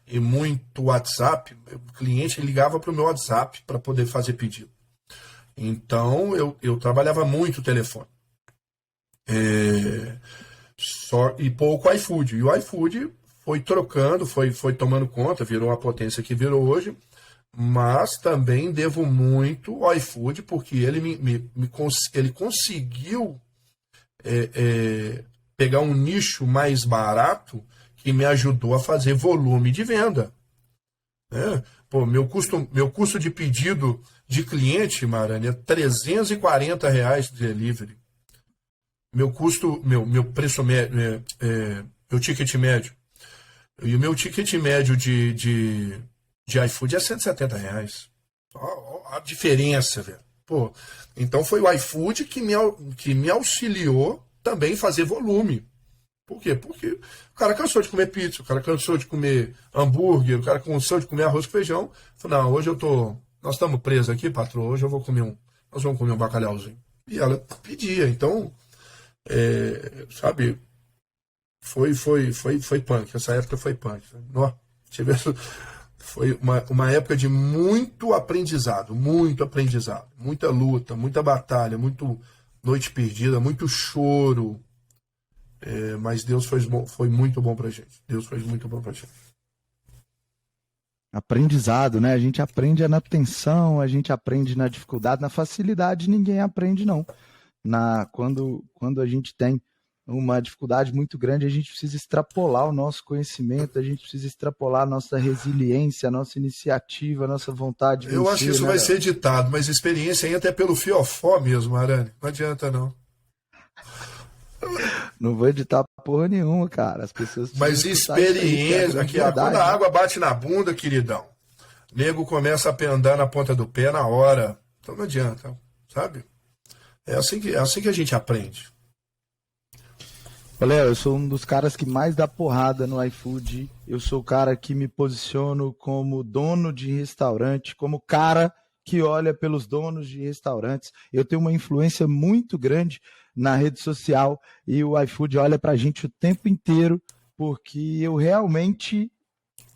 A: e muito WhatsApp, o cliente ligava para o meu WhatsApp para poder fazer pedido. Então, eu trabalhava muito telefone. E pouco iFood. E o iFood foi trocando, foi tomando conta, virou a potência que virou hoje, mas também devo muito ao iFood, porque ele ele conseguiu pegar um nicho mais barato que me ajudou a fazer volume de venda. Pô, meu custo de pedido de cliente, Marane, é R$340 de delivery. Meu custo, meu preço médio, meu ticket médio. E o meu ticket médio de iFood é R$170. A diferença, velho. Pô, então foi o iFood que me auxiliou também fazer volume. Por quê? Porque o cara cansou de comer pizza, o cara cansou de comer hambúrguer, o cara cansou de comer arroz com feijão. Falei, não, hoje nós estamos presos aqui, patroa, hoje nós vamos comer um bacalhauzinho. E ela pedia, então, sabe, foi punk, essa época foi punk. Foi uma época de muito aprendizado, muita luta, muita batalha, muito noite perdida, muito choro. Mas Deus foi muito bom pra gente. Deus foi muito bom pra gente.
B: Aprendizado, né? A gente aprende na tensão, a gente aprende na dificuldade, na facilidade ninguém aprende, não. Quando a gente tem uma dificuldade muito grande, a gente precisa extrapolar o nosso conhecimento, a gente precisa extrapolar a nossa resiliência, a nossa iniciativa, a nossa vontade de vencer.
A: Eu acho que isso vai ser editado, mas experiência aí até pelo fiofó mesmo, Arane. Não adianta, não.
B: Não vou editar porra nenhuma, cara. As pessoas.
A: Mas experiência, aqui, quando a água bate na bunda, queridão, nego começa a pendar na ponta do pé na hora. Então não adianta, sabe? É assim que a gente aprende.
B: Olha, eu sou um dos caras que mais dá porrada no iFood. Eu sou o cara que me posiciono como dono de restaurante, como cara que olha pelos donos de restaurantes. Eu tenho uma influência muito grande na rede social e o iFood olha pra gente o tempo inteiro, porque eu realmente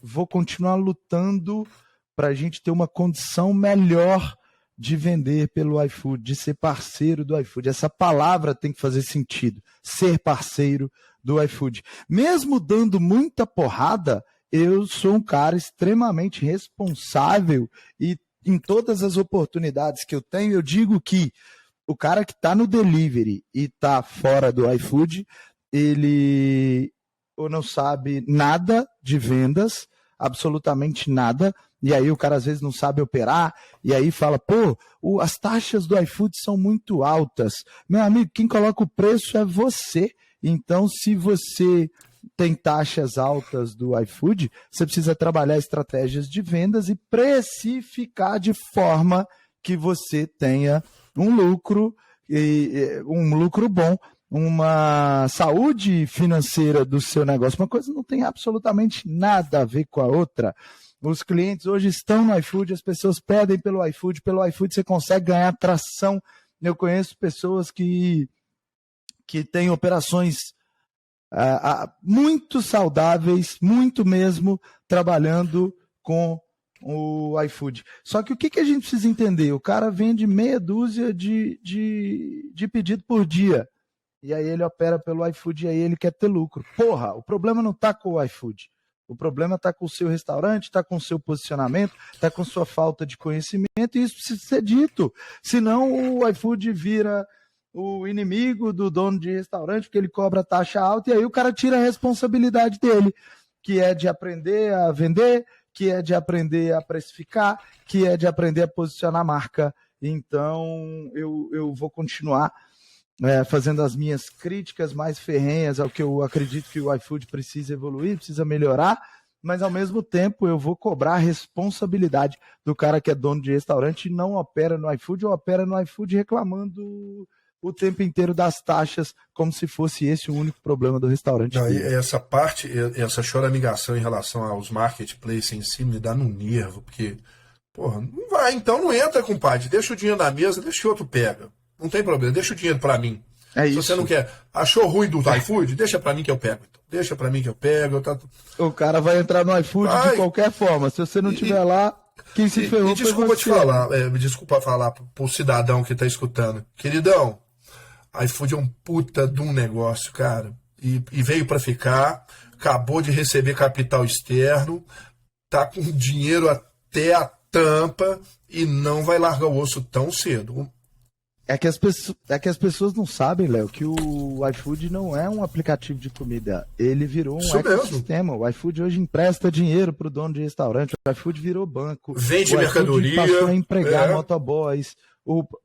B: vou continuar lutando pra gente ter uma condição melhor de vender pelo iFood, de ser parceiro do iFood. Essa palavra tem que fazer sentido, ser parceiro do iFood. Mesmo dando muita porrada, eu sou um cara extremamente responsável e em todas as oportunidades que eu tenho, eu digo que o cara que está no delivery e está fora do iFood, ele ou não sabe nada de vendas, absolutamente nada, e aí o cara às vezes não sabe operar, e aí fala, pô, as taxas do iFood são muito altas. Meu amigo, quem coloca o preço é você. Então, se você tem taxas altas do iFood, você precisa trabalhar estratégias de vendas e precificar de forma que você tenha um lucro bom, uma saúde financeira do seu negócio. Uma coisa não tem absolutamente nada a ver com a outra. Os clientes hoje estão no iFood, as pessoas pedem pelo iFood você consegue ganhar tração. Eu conheço pessoas que têm operações muito saudáveis, muito mesmo, trabalhando com o iFood. Só que o que a gente precisa entender? O cara vende meia dúzia de pedido por dia, e aí ele opera pelo iFood e aí ele quer ter lucro. Porra, o problema não está com o iFood. O problema está com o seu restaurante, está com o seu posicionamento, está com sua falta de conhecimento, e isso precisa ser dito. Senão o iFood vira o inimigo do dono de restaurante, porque ele cobra taxa alta, e aí o cara tira a responsabilidade dele, que é de aprender a vender, que é de aprender a precificar, que é de aprender a posicionar a marca. Então, eu vou continuar fazendo as minhas críticas mais ferrenhas ao que eu acredito que o iFood precisa evoluir, precisa melhorar, mas ao mesmo tempo eu vou cobrar a responsabilidade do cara que é dono de restaurante e não opera no iFood, ou opera no iFood reclamando o tempo inteiro das taxas, como se fosse esse o único problema do restaurante.
A: Essa parte, essa choramingação em relação aos marketplaces em si me dá no nervo, porque, porra, não vai, então não entra, compadre, deixa o dinheiro na mesa, deixa que o outro pega. Não tem problema, deixa o dinheiro pra mim. Se você não quer, achou ruim do iFood, deixa pra mim que eu pego. Então. Deixa pra mim que eu pego.
B: O cara vai entrar no iFood de qualquer forma, se você não estiver lá, quem se ferrou.
A: Desculpa te falar, desculpa falar pro cidadão que tá escutando. Queridão, iFood é um puta de um negócio, cara. E veio pra ficar, acabou de receber capital externo, tá com dinheiro até a tampa e não vai largar o osso tão cedo.
B: É que as pessoas não sabem, Léo, que o iFood não é um aplicativo de comida. Ele virou um ecossistema. O iFood hoje empresta dinheiro para o dono de restaurante. O iFood virou banco.
A: Vende mercadoria.
B: Passou a empregar motoboys.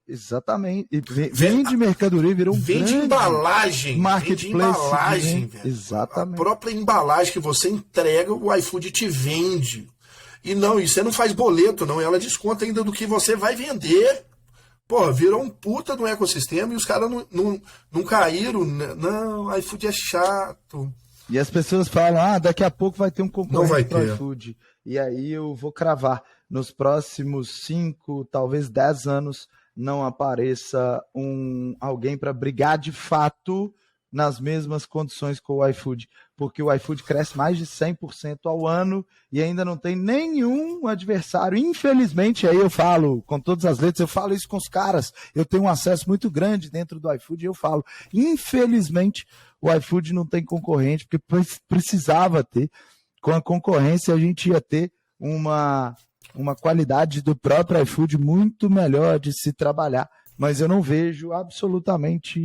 B: Exatamente. Vende mercadoria, virou um
A: vende embalagem.
B: Marketplace.
A: Vende embalagem, velho.
B: Exatamente.
A: A própria embalagem que você entrega, o iFood te vende. E você não faz boleto, não. Ela desconta ainda do que você vai vender. Pô, virou um puta de um ecossistema e os caras não caíram. Não, iFood é chato.
B: E as pessoas falam, daqui a pouco vai ter um concorrente pro iFood. E aí eu vou cravar, nos próximos 5, talvez 10 anos, não apareça alguém para brigar de fato nas mesmas condições com o iFood, porque o iFood cresce mais de 100% ao ano e ainda não tem nenhum adversário. Infelizmente, aí eu falo, com todas as letras, eu falo isso com os caras, eu tenho um acesso muito grande dentro do iFood e eu falo, infelizmente, o iFood não tem concorrente, porque precisava ter. Com a concorrência, a gente ia ter uma qualidade do próprio iFood muito melhor de se trabalhar, mas eu não vejo absolutamente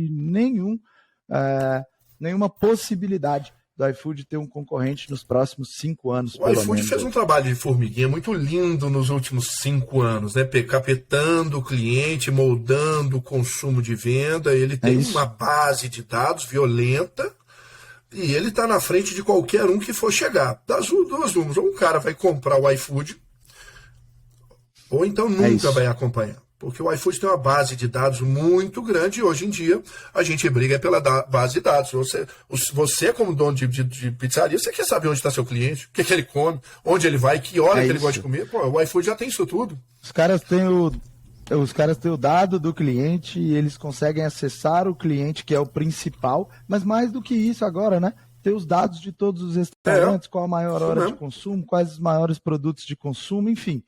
B: nenhuma possibilidade do iFood ter um concorrente nos próximos 5 anos.
A: O iFood fez um trabalho de formiguinha muito lindo nos últimos 5 anos, né? Capetando o cliente, moldando o consumo de venda. Ele tem uma base de dados violenta e ele está na frente de qualquer um que for chegar. Das duas números, ou um cara vai comprar o iFood, ou então nunca vai acompanhar. Porque o iFood tem uma base de dados muito grande e hoje em dia a gente briga pela base de dados. Você como dono de pizzaria, você quer saber onde está seu cliente, o que ele come, onde ele vai, que hora que ele gosta de comer. Pô, o iFood já tem isso tudo.
B: Os caras têm o dado do cliente e eles conseguem acessar o cliente, que é o principal, mas mais do que isso agora, né? Ter os dados de todos os restaurantes, qual a maior hora de consumo, quais os maiores produtos de consumo, enfim.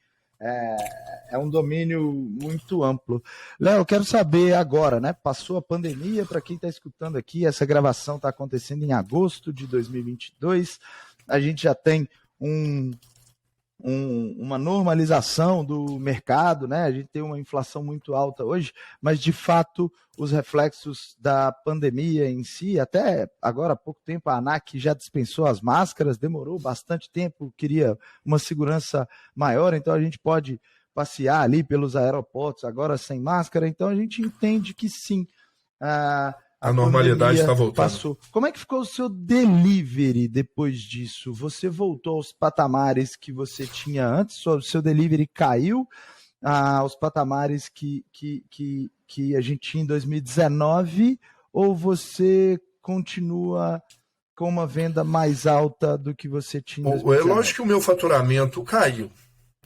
B: É um domínio muito amplo. Léo, eu quero saber agora, né? Passou a pandemia, para quem está escutando aqui, essa gravação está acontecendo em agosto de 2022. A gente já tem um uma normalização do mercado, né? A gente tem uma inflação muito alta hoje, mas de fato os reflexos da pandemia em si, até agora há pouco tempo a ANAC já dispensou as máscaras, demorou bastante tempo, queria uma segurança maior, então a gente pode passear ali pelos aeroportos agora sem máscara, então a gente entende que sim,
A: a normalidade está voltando.
B: Passou. Como é que ficou o seu delivery depois disso? Você voltou aos patamares que você tinha antes? O seu delivery caiu aos patamares que a gente tinha em 2019? Ou você continua com uma venda mais alta do que você tinha em 2019?
A: É lógico que o meu faturamento caiu,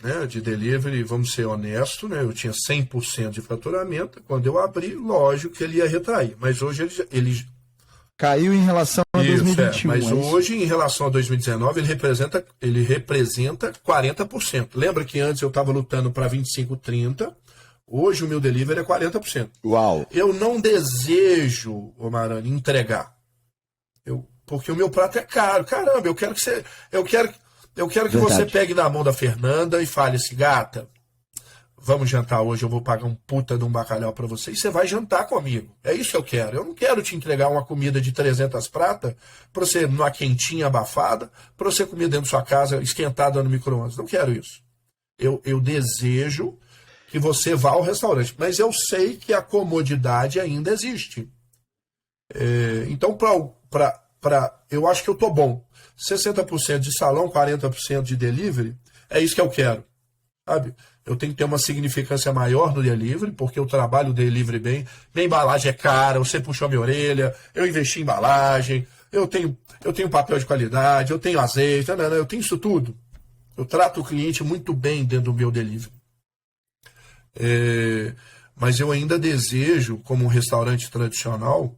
A: né, de delivery, vamos ser honestos, né, eu tinha 100% de faturamento, quando eu abri, lógico que ele ia retrair, mas hoje ele
B: caiu em relação a 2021.
A: Mas hoje, em relação a 2019, ele representa 40%. Lembra que antes eu estava lutando para 25%, 30%, hoje o meu delivery é 40%.
B: Uau!
A: Eu não desejo, Omarani, entregar, porque o meu prato é caro, caramba, eu quero que você pegue na mão da Fernanda e fale assim, gata, vamos jantar hoje, eu vou pagar um puta de um bacalhau pra você e você vai jantar comigo. É isso que eu quero. Eu não quero te entregar uma comida de 300 pratas pra você, numa quentinha abafada, pra você comer dentro da sua casa, esquentada no micro-ondas. Não quero isso. Eu desejo que você vá ao restaurante, mas eu sei que a comodidade ainda existe. Então, eu acho que eu tô bom. 60% de salão, 40% de delivery, é isso que eu quero, sabe? Eu tenho que ter uma significância maior no delivery, porque eu trabalho o delivery bem. Minha embalagem é cara, você puxou minha orelha, eu investi em embalagem, eu tenho papel de qualidade, eu tenho azeite, eu tenho isso tudo. Eu trato o cliente muito bem dentro do meu delivery. Mas eu ainda desejo, como um restaurante tradicional,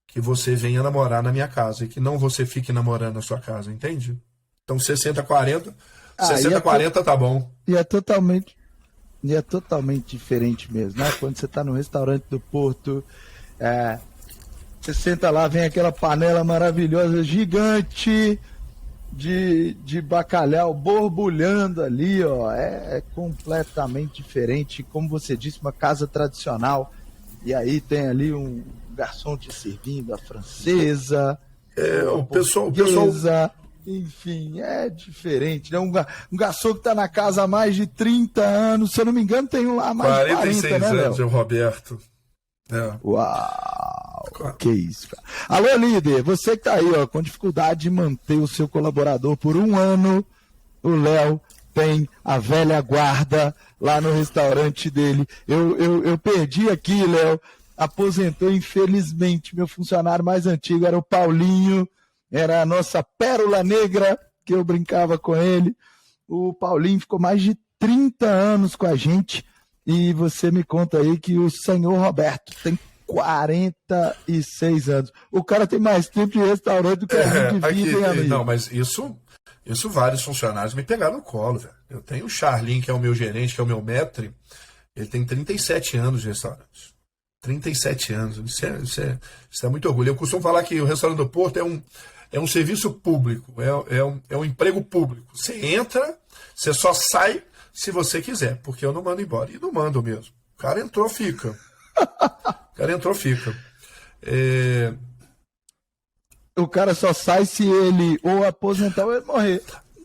A: que você venha namorar na minha casa e que não você fique namorando na sua casa, entende? Então 60-40, 60-40 tá bom.
B: E é totalmente diferente mesmo, né? Quando você tá no restaurante do Porto, você senta lá, vem aquela panela maravilhosa, gigante, de bacalhau borbulhando ali, ó. É completamente diferente, como você disse, uma casa tradicional, e aí tem ali um garçom te servindo a francesa,
A: o pessoal,
B: enfim, é diferente, né? Um garçom que está na casa há mais de 30 anos, se eu não me engano, tem um lá há mais de 40, né,
A: anos, é o Roberto.
B: Uau, que isso, cara. Alô, líder, você que tá aí, ó, com dificuldade de manter o seu colaborador por um ano, o Léo tem a velha guarda lá no restaurante dele. Eu perdi aqui, Léo, aposentou, infelizmente. Meu funcionário mais antigo era o Paulinho, era a nossa pérola negra, que eu brincava com ele. O Paulinho ficou mais de 30 anos com a gente, e você me conta aí que o senhor Roberto tem 46 anos. O cara tem mais tempo de restaurante do que a gente de vida, hein, amigo?
A: Não, mas isso vários funcionários me pegaram no colo, velho. Eu tenho o Charlin, que é o meu gerente, que é o meu maître, ele tem 37 anos de restaurante. 37 anos, isso é muito orgulho. Eu costumo falar que o restaurante do Porto é um serviço público, é um emprego público. Você entra, você só sai se você quiser, porque eu não mando embora. E não mando mesmo. O cara entrou, fica.
B: O cara só sai se ele ou aposentar ou ele morrer.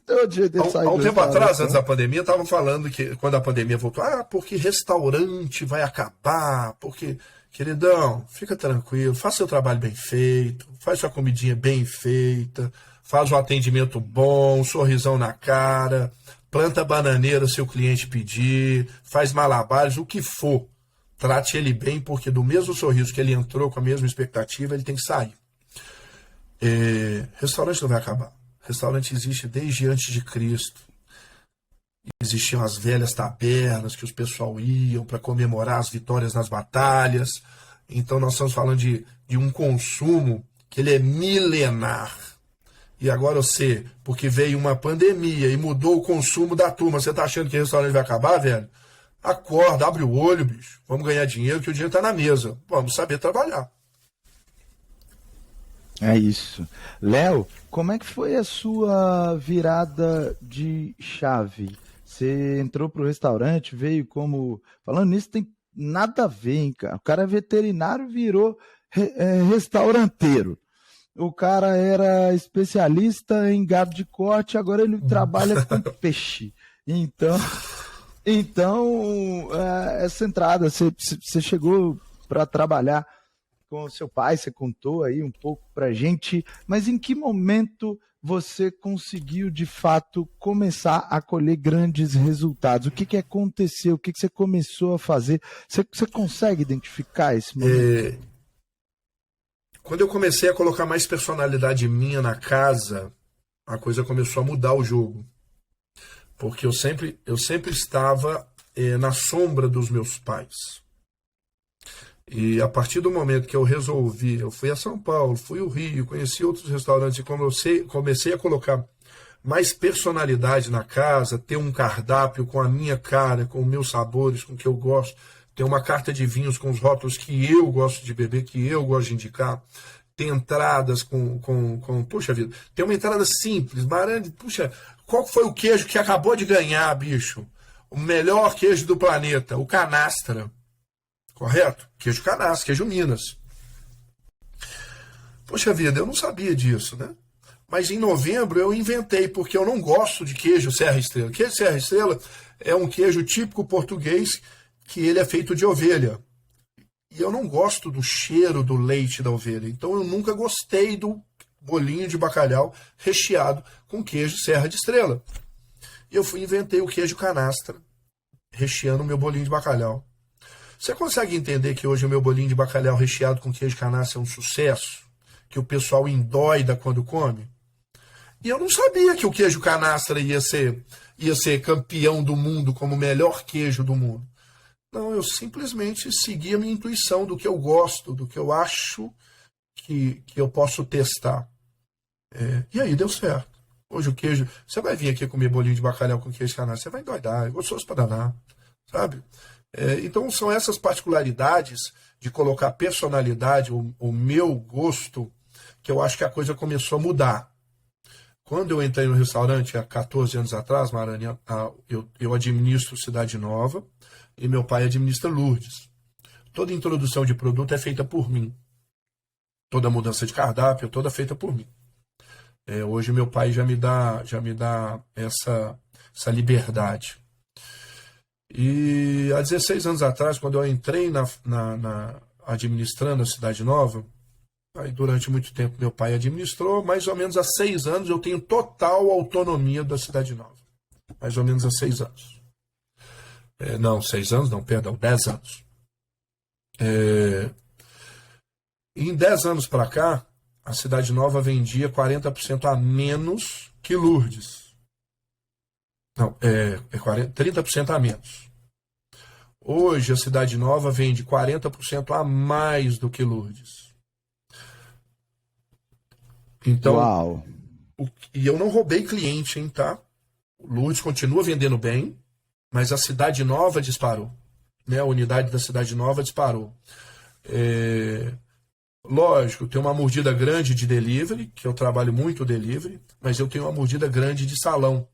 A: Há um tempo atrás, antes da pandemia, estavam falando que quando a pandemia voltou, porque restaurante vai acabar, porque, queridão, fica tranquilo, faz seu trabalho bem feito, faz sua comidinha bem feita, faz um atendimento bom, um sorrisão na cara, planta bananeira se o cliente pedir, faz malabares, o que for. Trate ele bem, porque do mesmo sorriso que ele entrou, com a mesma expectativa, ele tem que sair. Restaurante não vai acabar. Restaurante existe desde antes de Cristo. Existiam as velhas tabernas que os pessoal iam para comemorar as vitórias nas batalhas. Então nós estamos falando de um consumo que ele é milenar. E agora porque veio uma pandemia e mudou o consumo da turma, você está achando que o restaurante vai acabar, velho? Acorda, abre o olho, bicho. Vamos ganhar dinheiro, que o dinheiro está na mesa. Vamos saber trabalhar.
B: É isso. Léo, como é que foi a sua virada de chave? Você entrou pro restaurante, veio como. Falando nisso, tem nada a ver, hein, cara? O cara é veterinário, virou restauranteiro. O cara era especialista em gado de corte, agora ele trabalha com peixe. Então, essa entrada, você chegou para trabalhar com o seu pai, você contou aí um pouco pra gente, mas em que momento você conseguiu de fato começar a colher grandes resultados? O que que aconteceu? O que que você começou a fazer? Você consegue identificar esse momento?
A: Quando eu comecei a colocar mais personalidade minha na casa, a coisa começou a mudar o jogo. Porque eu sempre estava na sombra dos meus pais. E a partir do momento que eu resolvi, eu fui a São Paulo, fui ao Rio, conheci outros restaurantes e comecei a colocar mais personalidade na casa, ter um cardápio com a minha cara, com os meus sabores, com o que eu gosto, ter uma carta de vinhos com os rótulos que eu gosto de beber, que eu gosto de indicar, ter entradas puxa vida, ter uma entrada simples, Marane, puxa, qual foi o queijo que acabou de ganhar, bicho? O melhor queijo do planeta, o canastra. Correto? Queijo canastra, queijo Minas. Poxa vida, eu não sabia disso, né? Mas em novembro eu inventei, porque eu não gosto de queijo Serra Estrela. Queijo Serra Estrela é um queijo típico português que ele é feito de ovelha. E eu não gosto do cheiro do leite da ovelha. Então eu nunca gostei do bolinho de bacalhau recheado com queijo Serra de Estrela. E eu inventei o queijo canastra, recheando o meu bolinho de bacalhau. Você consegue entender que hoje o meu bolinho de bacalhau recheado com queijo canastra é um sucesso? Que o pessoal endoida quando come? E eu não sabia que o queijo canastra ia ser campeão do mundo como o melhor queijo do mundo. Não, eu simplesmente segui a minha intuição do que eu gosto, do que eu acho que eu posso testar. E aí deu certo. Hoje o queijo... Você vai vir aqui comer bolinho de bacalhau com queijo canastra, você vai endoidar, é gostoso pra danar, sabe? Então são essas particularidades de colocar personalidade, o meu gosto, que eu acho que a coisa começou a mudar. Quando eu entrei no restaurante há 14 anos atrás, Marani, eu administro Cidade Nova e meu pai administra Lourdes. Toda introdução de produto é feita por mim. Toda mudança de cardápio é toda feita por mim. Hoje meu pai já me dá essa liberdade. E há 16 anos atrás, quando eu entrei administrando a Cidade Nova, aí durante muito tempo meu pai administrou, mais ou menos há 6 anos eu tenho total autonomia da Cidade Nova. Mais ou menos há 6 anos. Não, 6 anos não, perdão, 10 anos. Em 10 anos para cá, a Cidade Nova vendia 40% a menos que Lourdes. Não, 30% a menos. Hoje a Cidade Nova vende 40% a mais do que Lourdes. Então,
B: Uau!
A: E eu não roubei cliente, hein, tá? O Lourdes continua vendendo bem, mas a Cidade Nova disparou. Né? A unidade da Cidade Nova disparou. Lógico, tem uma mordida grande de delivery, que eu trabalho muito delivery, mas eu tenho uma mordida grande de salão.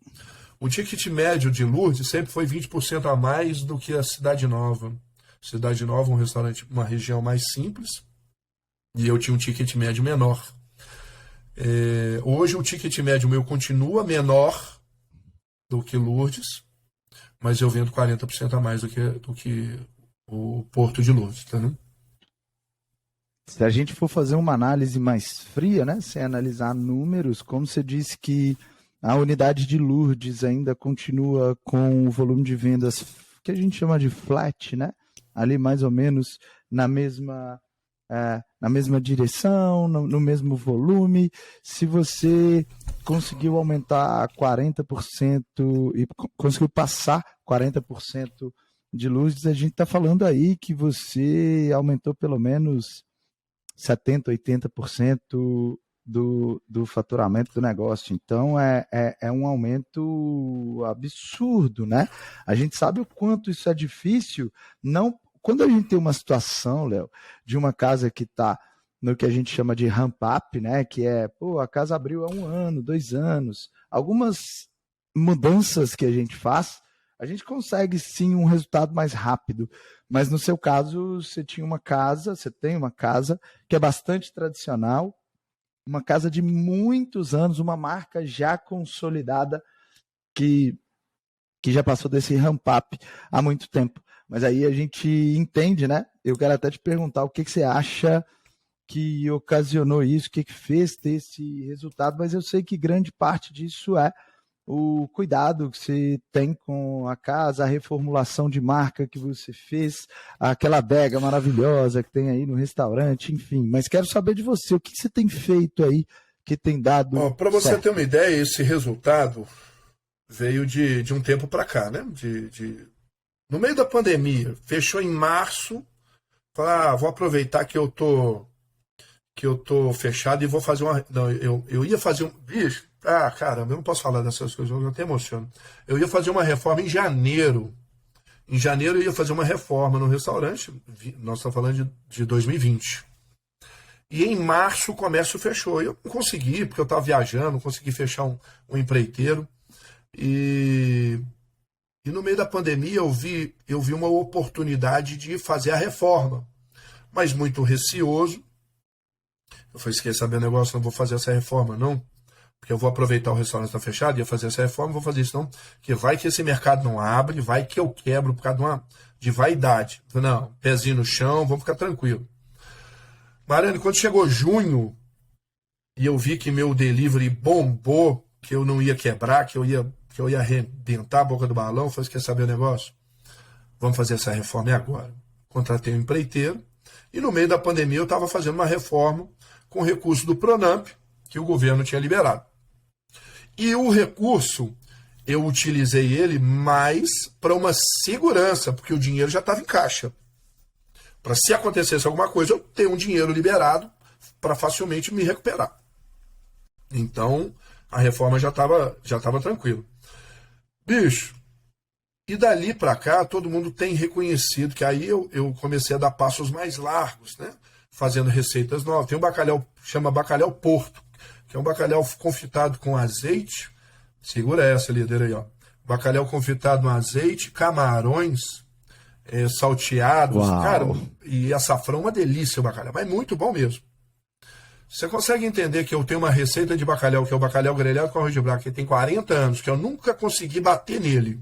A: O ticket médio de Lourdes sempre foi 20% a mais do que a Cidade Nova. Cidade Nova, um restaurante, uma região mais simples, e eu tinha um ticket médio menor. Hoje o ticket médio meu continua menor do que Lourdes, mas eu vendo 40% a mais do que o Porto de Lourdes, tá, né?
B: Se a gente for fazer uma análise mais fria, né, sem analisar números, como você disse que a unidade de Lourdes ainda continua com o volume de vendas que a gente chama de flat, né? Ali mais ou menos na mesma direção, no mesmo volume. Se você conseguiu aumentar 40% e conseguiu passar 40% de Lourdes, a gente está falando aí que você aumentou pelo menos 70%, 80% do faturamento do negócio. Então é um aumento absurdo, né? A gente sabe o quanto isso é difícil. Não, quando a gente tem uma situação, Léo, de uma casa que está no que a gente chama de ramp-up, né? Que é, a casa abriu há 1 ano, 2 anos. Algumas mudanças que a gente faz, a gente consegue sim um resultado mais rápido. Mas no seu caso, você tem uma casa que é bastante tradicional, uma casa de muitos anos, uma marca já consolidada que já passou desse ramp-up há muito tempo. Mas aí a gente entende, né? Eu quero até te perguntar o que você acha que ocasionou isso, o que fez ter esse resultado, mas eu sei que grande parte disso é o cuidado que você tem com a casa, a reformulação de marca que você fez, aquela adega maravilhosa que tem aí no restaurante, enfim. Mas quero saber de você, o que você tem feito aí que tem dado
A: Para você
B: certo?
A: ter uma ideia, esse resultado veio de um tempo para cá, né? No meio da pandemia, fechou em março, falei, vou aproveitar que eu tô fechado e vou fazer uma... Não, eu ia fazer um... Bicho, caramba, eu não posso falar dessas coisas, eu até emociono. Eu ia fazer uma reforma em janeiro. Em janeiro eu ia fazer uma reforma no restaurante, nós estamos falando de 2020. E em março o comércio fechou. Eu não consegui, porque eu estava viajando, não consegui fechar um empreiteiro. E no meio da pandemia eu vi uma oportunidade de fazer a reforma, mas muito receoso. Eu falei, quer saber o negócio, não vou fazer essa reforma, não. Porque eu vou aproveitar o restaurante está fechado, ia fazer essa reforma, vou fazer isso não. Porque vai que esse mercado não abre, vai que eu quebro por causa de vaidade. Não, pezinho no chão, vamos ficar tranquilo. Mariane, quando chegou junho, e eu vi que meu delivery bombou, que eu não ia quebrar, que eu ia arrebentar a boca do balão, eu falei, quer saber o negócio? Vamos fazer essa reforma agora. Contratei um empreiteiro, e no meio da pandemia eu estava fazendo uma reforma com recurso do Pronamp, que o governo tinha liberado. E o recurso, eu utilizei ele mais para uma segurança, porque o dinheiro já estava em caixa. Para se acontecesse alguma coisa, eu ter um dinheiro liberado para facilmente me recuperar. Então, a reforma já estava tranquila. Bicho, e dali para cá, todo mundo tem reconhecido que aí eu comecei a dar passos mais largos, né? Fazendo receitas novas. Tem um bacalhau, chama bacalhau Porto, que é um bacalhau confitado com azeite. Segura essa, líder, aí, ó. Bacalhau confitado no azeite, camarões salteados.
B: Uau.
A: Cara, e açafrão, uma delícia o bacalhau, mas muito bom mesmo. Você consegue entender que eu tenho uma receita de bacalhau, que é o bacalhau grelhado com arroz de branco, que tem 40 anos, que eu nunca consegui bater nele.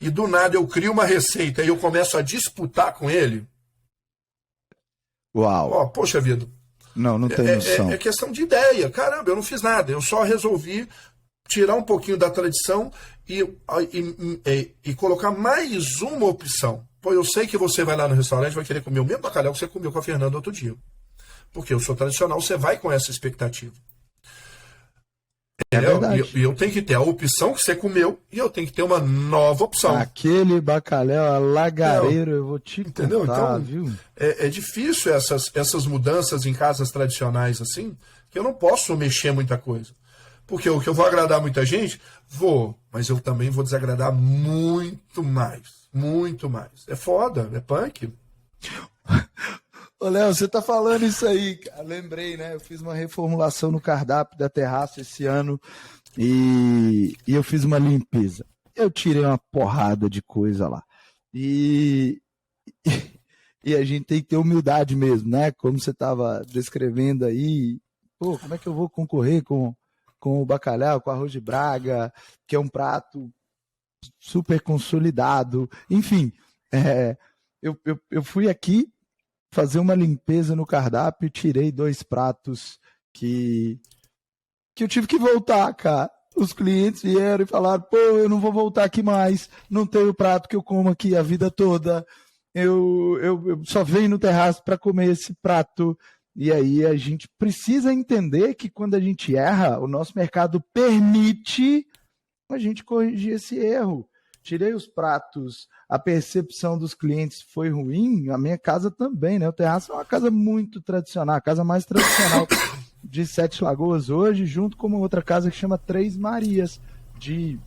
A: E do nada eu crio uma receita e eu começo a disputar com ele.
B: Uau.
A: Poxa vida.
B: Não tem noção.
A: É questão de ideia. Caramba, eu não fiz nada. Eu só resolvi tirar um pouquinho da tradição e colocar mais uma opção. Pô, eu sei que você vai lá no restaurante e vai querer comer o mesmo bacalhau que você comeu com a Fernanda outro dia. Porque eu sou tradicional, você vai com essa expectativa.
B: É verdade.
A: E eu tenho que ter a opção que você comeu e eu tenho que ter uma nova opção.
B: Aquele bacalhau lagareiro, eu vou te
A: entendeu?
B: contar,
A: Então,
B: viu?
A: É difícil essas mudanças em casas tradicionais assim, que eu não posso mexer muita coisa. Porque o que eu vou agradar muita gente, mas eu também vou desagradar muito mais. Muito mais. É foda, é punk.
B: Ô, Léo, você tá falando isso aí, cara. Lembrei, né? Eu fiz uma reformulação no cardápio da terraça esse ano e eu fiz uma limpeza. Eu tirei uma porrada de coisa lá. E a gente tem que ter humildade mesmo, né? Como você tava descrevendo aí. Pô, como é que eu vou concorrer com o bacalhau, com arroz de Braga, que é um prato super consolidado? Enfim, eu fui aqui fazer uma limpeza no cardápio, tirei 2 pratos que eu tive que voltar, cara. Os clientes vieram e falaram, pô, eu não vou voltar aqui mais, não tenho prato que eu como aqui a vida toda, eu só venho no terraço para comer esse prato. E aí a gente precisa entender que quando a gente erra, o nosso mercado permite a gente corrigir esse erro. Tirei os pratos, a percepção dos clientes foi ruim, a minha casa também, né? O terraço é uma casa muito tradicional, a casa mais tradicional de Sete Lagoas hoje, junto com uma outra casa que chama Três Marias, de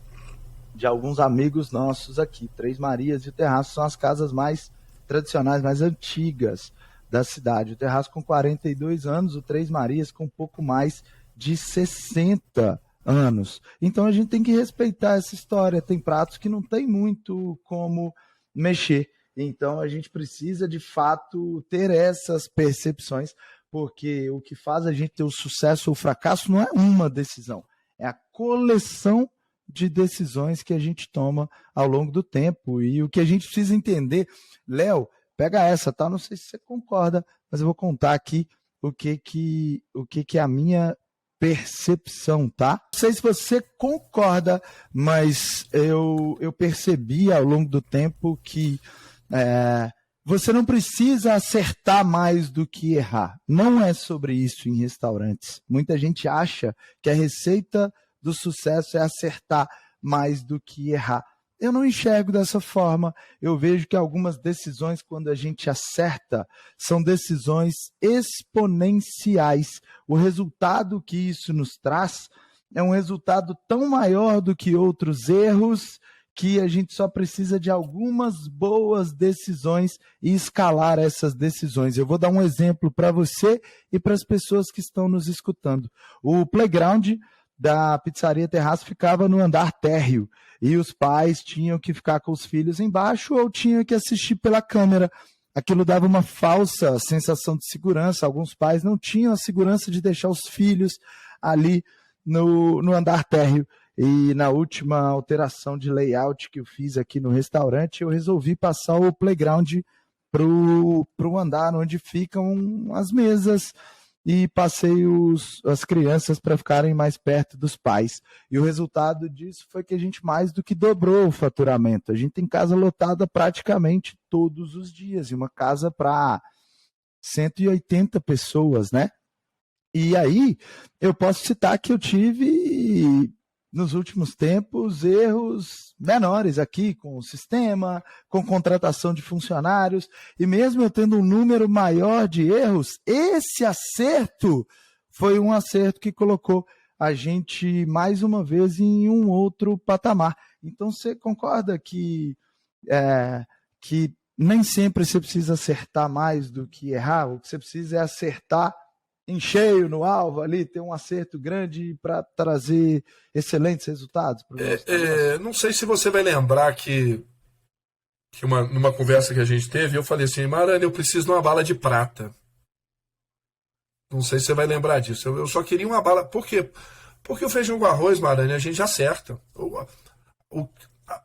B: alguns amigos nossos aqui. Três Marias e o terraço são as casas mais tradicionais, mais antigas da cidade. O Terraço com 42 anos, o Três Marias com um pouco mais de 60 anos. Então a gente tem que respeitar essa história. Tem pratos que não tem muito como mexer. Então a gente precisa de fato ter essas percepções, porque o que faz a gente ter o sucesso ou o fracasso não é uma decisão, é a coleção de decisões que a gente toma ao longo do tempo. E o que a gente precisa entender, Léo, pega essa, tá? Não sei se você concorda, mas eu vou contar aqui o que é a minha percepção, tá? Não sei se você concorda, mas eu percebi ao longo do tempo que você não precisa acertar mais do que errar. Não é sobre isso em restaurantes. Muita gente acha que a receita do sucesso é acertar mais do que errar. Eu não enxergo dessa forma. Eu vejo que algumas decisões, quando a gente acerta, são decisões exponenciais. O resultado que isso nos traz é um resultado tão maior do que outros erros, que a gente só precisa de algumas boas decisões e escalar essas decisões. Eu vou dar um exemplo para você e para as pessoas que estão nos escutando. O playground da Pizzaria Terraço ficava no andar térreo e os pais tinham que ficar com os filhos embaixo ou tinham que assistir pela câmera. Aquilo dava uma falsa sensação de segurança. Alguns pais não tinham a segurança de deixar os filhos ali no andar térreo. E na última alteração de layout que eu fiz aqui no restaurante, eu resolvi passar o playground para o andar onde ficam as mesas e passei as crianças para ficarem mais perto dos pais. E o resultado disso foi que a gente mais do que dobrou o faturamento. A gente tem casa lotada praticamente todos os dias, e uma casa para 180 pessoas, né? E aí eu posso citar que eu tive, nos últimos tempos, erros menores aqui com o sistema, com contratação de funcionários, e mesmo eu tendo um número maior de erros, esse acerto foi um acerto que colocou a gente mais uma vez em um outro patamar. Então você concorda que nem sempre você precisa acertar mais do que errar? O que você precisa é acertar em cheio no alvo ali, ter um acerto grande para trazer excelentes resultados?
A: Não sei se você vai lembrar que numa conversa que a gente teve, eu falei assim, Marane, eu preciso de uma bala de prata. Não sei se você vai lembrar disso. Eu só queria uma bala. Por quê? Porque o feijão com arroz, Marane, a gente acerta.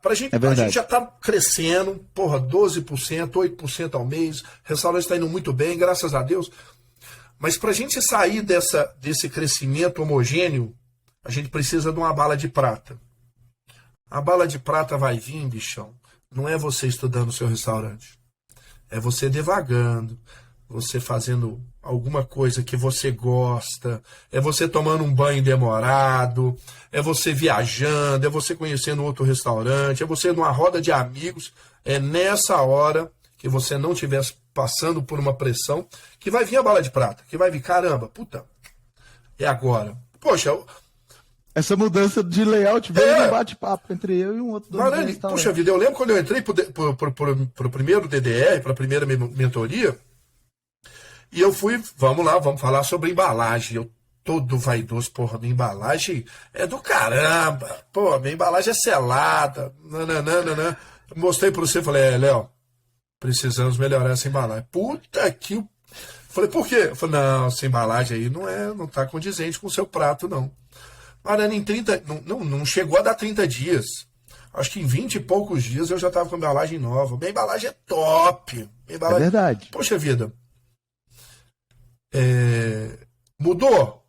A: A gente já está crescendo, 12%, 8% ao mês, o restaurante está indo muito bem, graças a Deus. Mas para a gente sair desse crescimento homogêneo, a gente precisa de uma bala de prata. A bala de prata vai vir, bichão. Não é você estudando o seu restaurante. É você devagando, você fazendo alguma coisa que você gosta, é você tomando um banho demorado, é você viajando, é você conhecendo outro restaurante, é você numa roda de amigos. É nessa hora que você não estiver passando por uma pressão, que vai vir a bala de prata, que vai vir, caramba, puta, é agora. Poxa,
B: essa mudança de layout veio num bate-papo entre eu e um outro dono do restaurante.
A: Puxa vida, eu lembro quando eu entrei pro primeiro DDR, para a primeira mentoria, e eu fui, vamos falar sobre embalagem. Eu todo vaidoso, porra, minha embalagem é do caramba, pô, minha embalagem é selada, nananana. Mostrei para você, falei, Léo, precisamos melhorar essa embalagem. Puta que... Falei, por quê? Eu falei, não, essa embalagem aí não tá condizente com o seu prato, não. Marana, em 30... Não chegou a dar 30 dias. Acho que em 20 e poucos dias eu já tava com a embalagem nova. Minha embalagem é top. Minha embalagem...
B: É verdade.
A: Poxa vida. Mudou.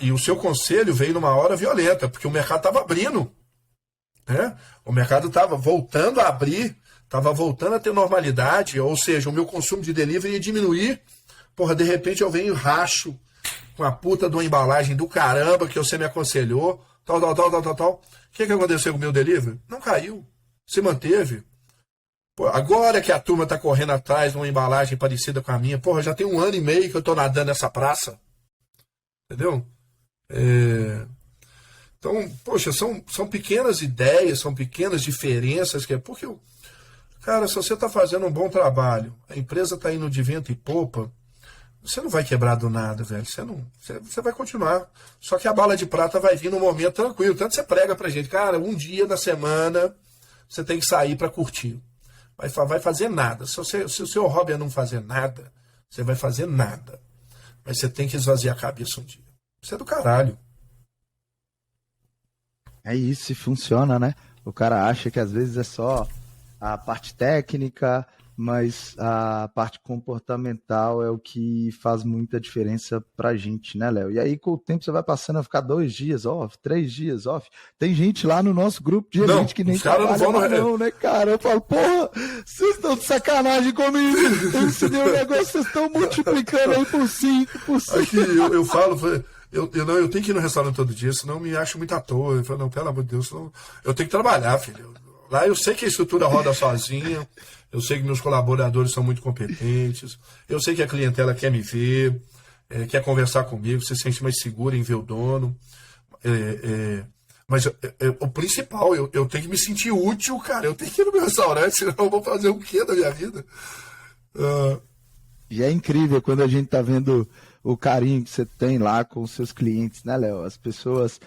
A: E o seu conselho veio numa hora violenta, porque o mercado tava abrindo. Né? O mercado tava voltando a abrir, estava voltando a ter normalidade, ou seja, o meu consumo de delivery ia diminuir. Porra, de repente eu venho e racho com a puta de uma embalagem do caramba que você me aconselhou, tal. O que aconteceu com o meu delivery? Não caiu, se manteve. Pô, agora que a turma tá correndo atrás de uma embalagem parecida com a minha, porra, já tem 1 ano e meio que eu tô nadando nessa praça. Entendeu? Então, poxa, são pequenas ideias, são pequenas diferenças, porque Cara, se você está fazendo um bom trabalho, a empresa está indo de vento e popa, você não vai quebrar do nada, velho. Você vai continuar. Só que a bala de prata vai vir num momento tranquilo. Tanto você prega pra gente, cara, um dia da semana você tem que sair para curtir. Vai fazer nada. Se o seu hobby é não fazer nada, você vai fazer nada. Mas você tem que esvaziar a cabeça um dia. Isso é do caralho.
B: É isso, e funciona, né? O cara acha que às vezes é só a parte técnica, mas a parte comportamental é o que faz muita diferença pra gente, né, Léo? E aí, com o tempo, você vai passando a ficar 2 dias off, 3 dias off. Tem gente lá no nosso grupo de elite que nem trabalha lá não, né, cara? Eu falo, porra, vocês estão de sacanagem comigo. Eu ensinei um negócio, vocês estão multiplicando aí por 5, por 5.
A: Aqui, eu falo... Eu tenho que ir no restaurante todo dia, senão me acho muito à toa. Eu falo, não, pelo amor de Deus, senão eu tenho que trabalhar, filho. Lá eu sei que a estrutura roda sozinha, eu sei que meus colaboradores são muito competentes, eu sei que a clientela quer me ver, quer conversar comigo, se sente mais seguro em ver o dono. Mas o principal, eu tenho que me sentir útil, cara. Eu tenho que ir no meu restaurante, senão eu vou fazer o quê da minha vida?
B: E é incrível quando a gente tá vendo o carinho que você tem lá com os seus clientes, né, Léo? As pessoas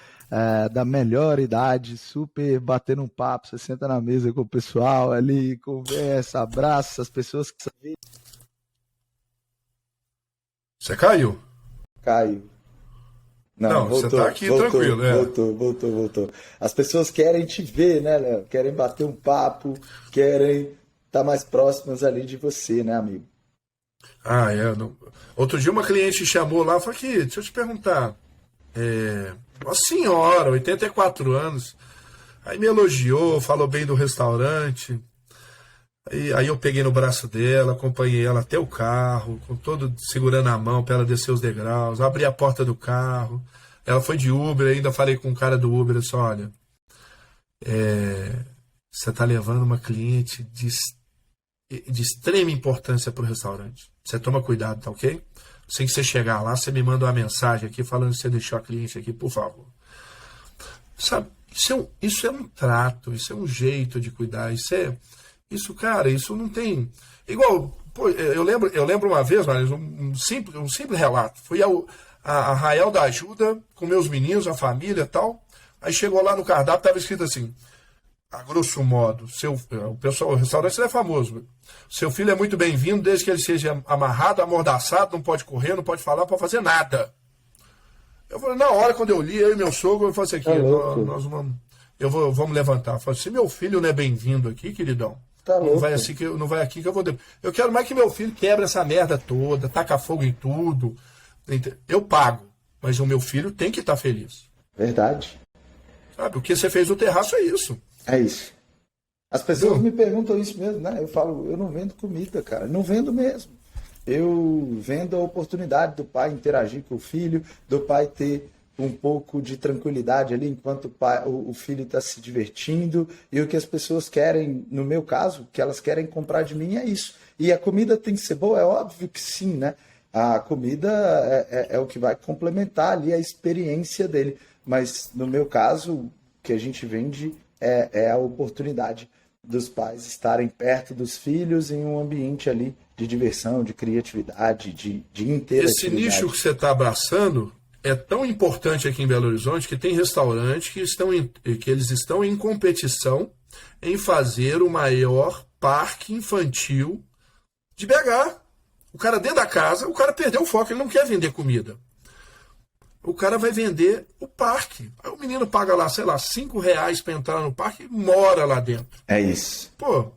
B: da melhor idade, super batendo um papo, você senta na mesa com o pessoal ali, conversa, abraça as pessoas que você...
A: Você caiu?
B: Caiu. Não, voltou,
A: você tá aqui
B: voltou,
A: tranquilo.
B: Voltou. As pessoas querem te ver, né, Léo? Querem bater um papo, querem estar mais próximas ali de você, né, amigo?
A: Não. Outro dia uma cliente chamou lá e falou aqui, deixa eu te perguntar. Uma senhora, 84 anos, aí me elogiou, falou bem do restaurante. Aí eu peguei no braço dela, acompanhei ela até o carro, com todo segurando a mão para ela descer os degraus, abri a porta do carro. Ela foi de Uber, ainda falei com o cara do Uber, eu disse, olha, você está levando uma cliente de extrema importância para o restaurante. Você toma cuidado, tá ok? Assim que você chegar lá, você me manda uma mensagem aqui falando que você deixou a cliente aqui, por favor. Sabe, isso é um trato, isso é um jeito de cuidar, cara, isso não tem... Igual, pô, eu lembro uma vez, Maris, um simples relato. Fui a Arraial da Ajuda com meus meninos, a família e tal. Aí chegou lá no cardápio, estava escrito assim, a grosso modo, o restaurante é famoso. Seu filho é muito bem-vindo desde que ele seja amarrado, amordaçado, não pode correr, não pode falar, não pode fazer nada. Eu falei, na hora, quando eu li, eu e meu sogro, eu falei assim, aqui, vamos levantar. Eu falei, se meu filho não é bem-vindo aqui, queridão, não vai aqui que eu vou... Eu quero mais que meu filho quebre essa merda toda, taca fogo em tudo. Eu pago, mas o meu filho tem que estar feliz.
B: Verdade.
A: Sabe, o que você fez no terraço é isso.
B: É isso. As pessoas me perguntam isso mesmo, né? Eu falo, eu não vendo comida, cara. Não vendo mesmo. Eu vendo a oportunidade do pai interagir com o filho, do pai ter um pouco de tranquilidade ali enquanto o filho está se divertindo. E o que as pessoas querem, no meu caso, o que elas querem comprar de mim é isso. E a comida tem que ser boa? É óbvio que sim, né? A comida é o que vai complementar ali a experiência dele. Mas no meu caso, o que a gente vende é a oportunidade dos pais estarem perto dos filhos em um ambiente ali de diversão, de criatividade, de interatividade.
A: Esse nicho que você está abraçando é tão importante aqui em Belo Horizonte que tem restaurantes que eles estão em competição em fazer o maior parque infantil de BH. O cara dentro da casa, o cara perdeu o foco, ele não quer vender comida. O cara vai vender o parque. Aí o menino paga lá, sei lá, R$5 para entrar no parque e mora lá dentro.
B: É isso.
A: Pô,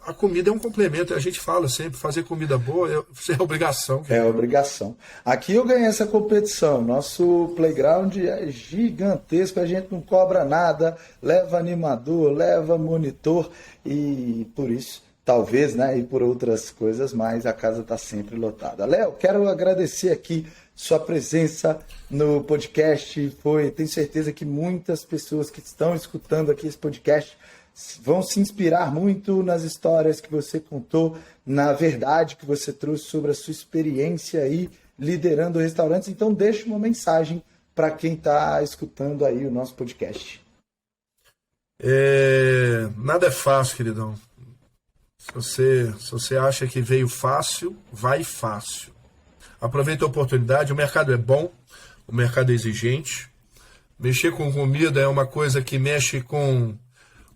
A: a comida é um complemento. A gente fala sempre, fazer comida boa é obrigação.
B: É obrigação. Aqui eu ganhei essa competição. Nosso playground é gigantesco, a gente não cobra nada, leva animador, leva monitor e por isso... Talvez, né? E por outras coisas, mas a casa está sempre lotada. Léo, quero agradecer aqui sua presença no podcast. Tenho certeza que muitas pessoas que estão escutando aqui esse podcast vão se inspirar muito nas histórias que você contou, na verdade que você trouxe sobre a sua experiência aí liderando restaurantes. Então, deixe uma mensagem para quem está escutando aí o nosso podcast.
A: Nada é fácil, queridão. Se você acha que veio fácil, vai fácil. Aproveita a oportunidade, o mercado é bom, o mercado é exigente. Mexer com comida é uma coisa que mexe com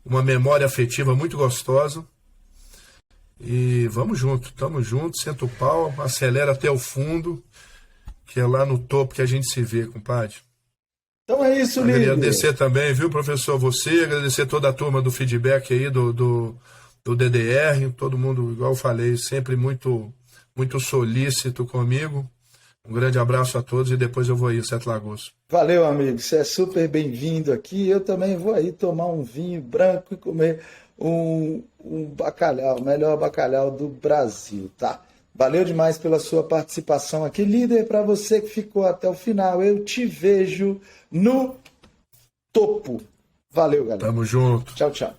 A: uma memória afetiva muito gostosa. E vamos junto, tamo junto, senta o pau, acelera até o fundo, que é lá no topo que a gente se vê, compadre.
B: Então é isso, líder.
A: Agradecer também, viu, professor, você, agradecer toda a turma do feedback aí do DDR, todo mundo, igual eu falei, sempre muito, muito solícito comigo. Um grande abraço a todos e depois eu vou aí, Sete Lagoas.
B: Valeu, amigo, você é super bem-vindo aqui. Eu também vou aí tomar um vinho branco e comer um bacalhau, o melhor bacalhau do Brasil, tá? Valeu demais pela sua participação aqui, líder. Para você que ficou até o final, eu te vejo no topo. Valeu, galera.
A: Tamo junto.
B: Tchau, tchau.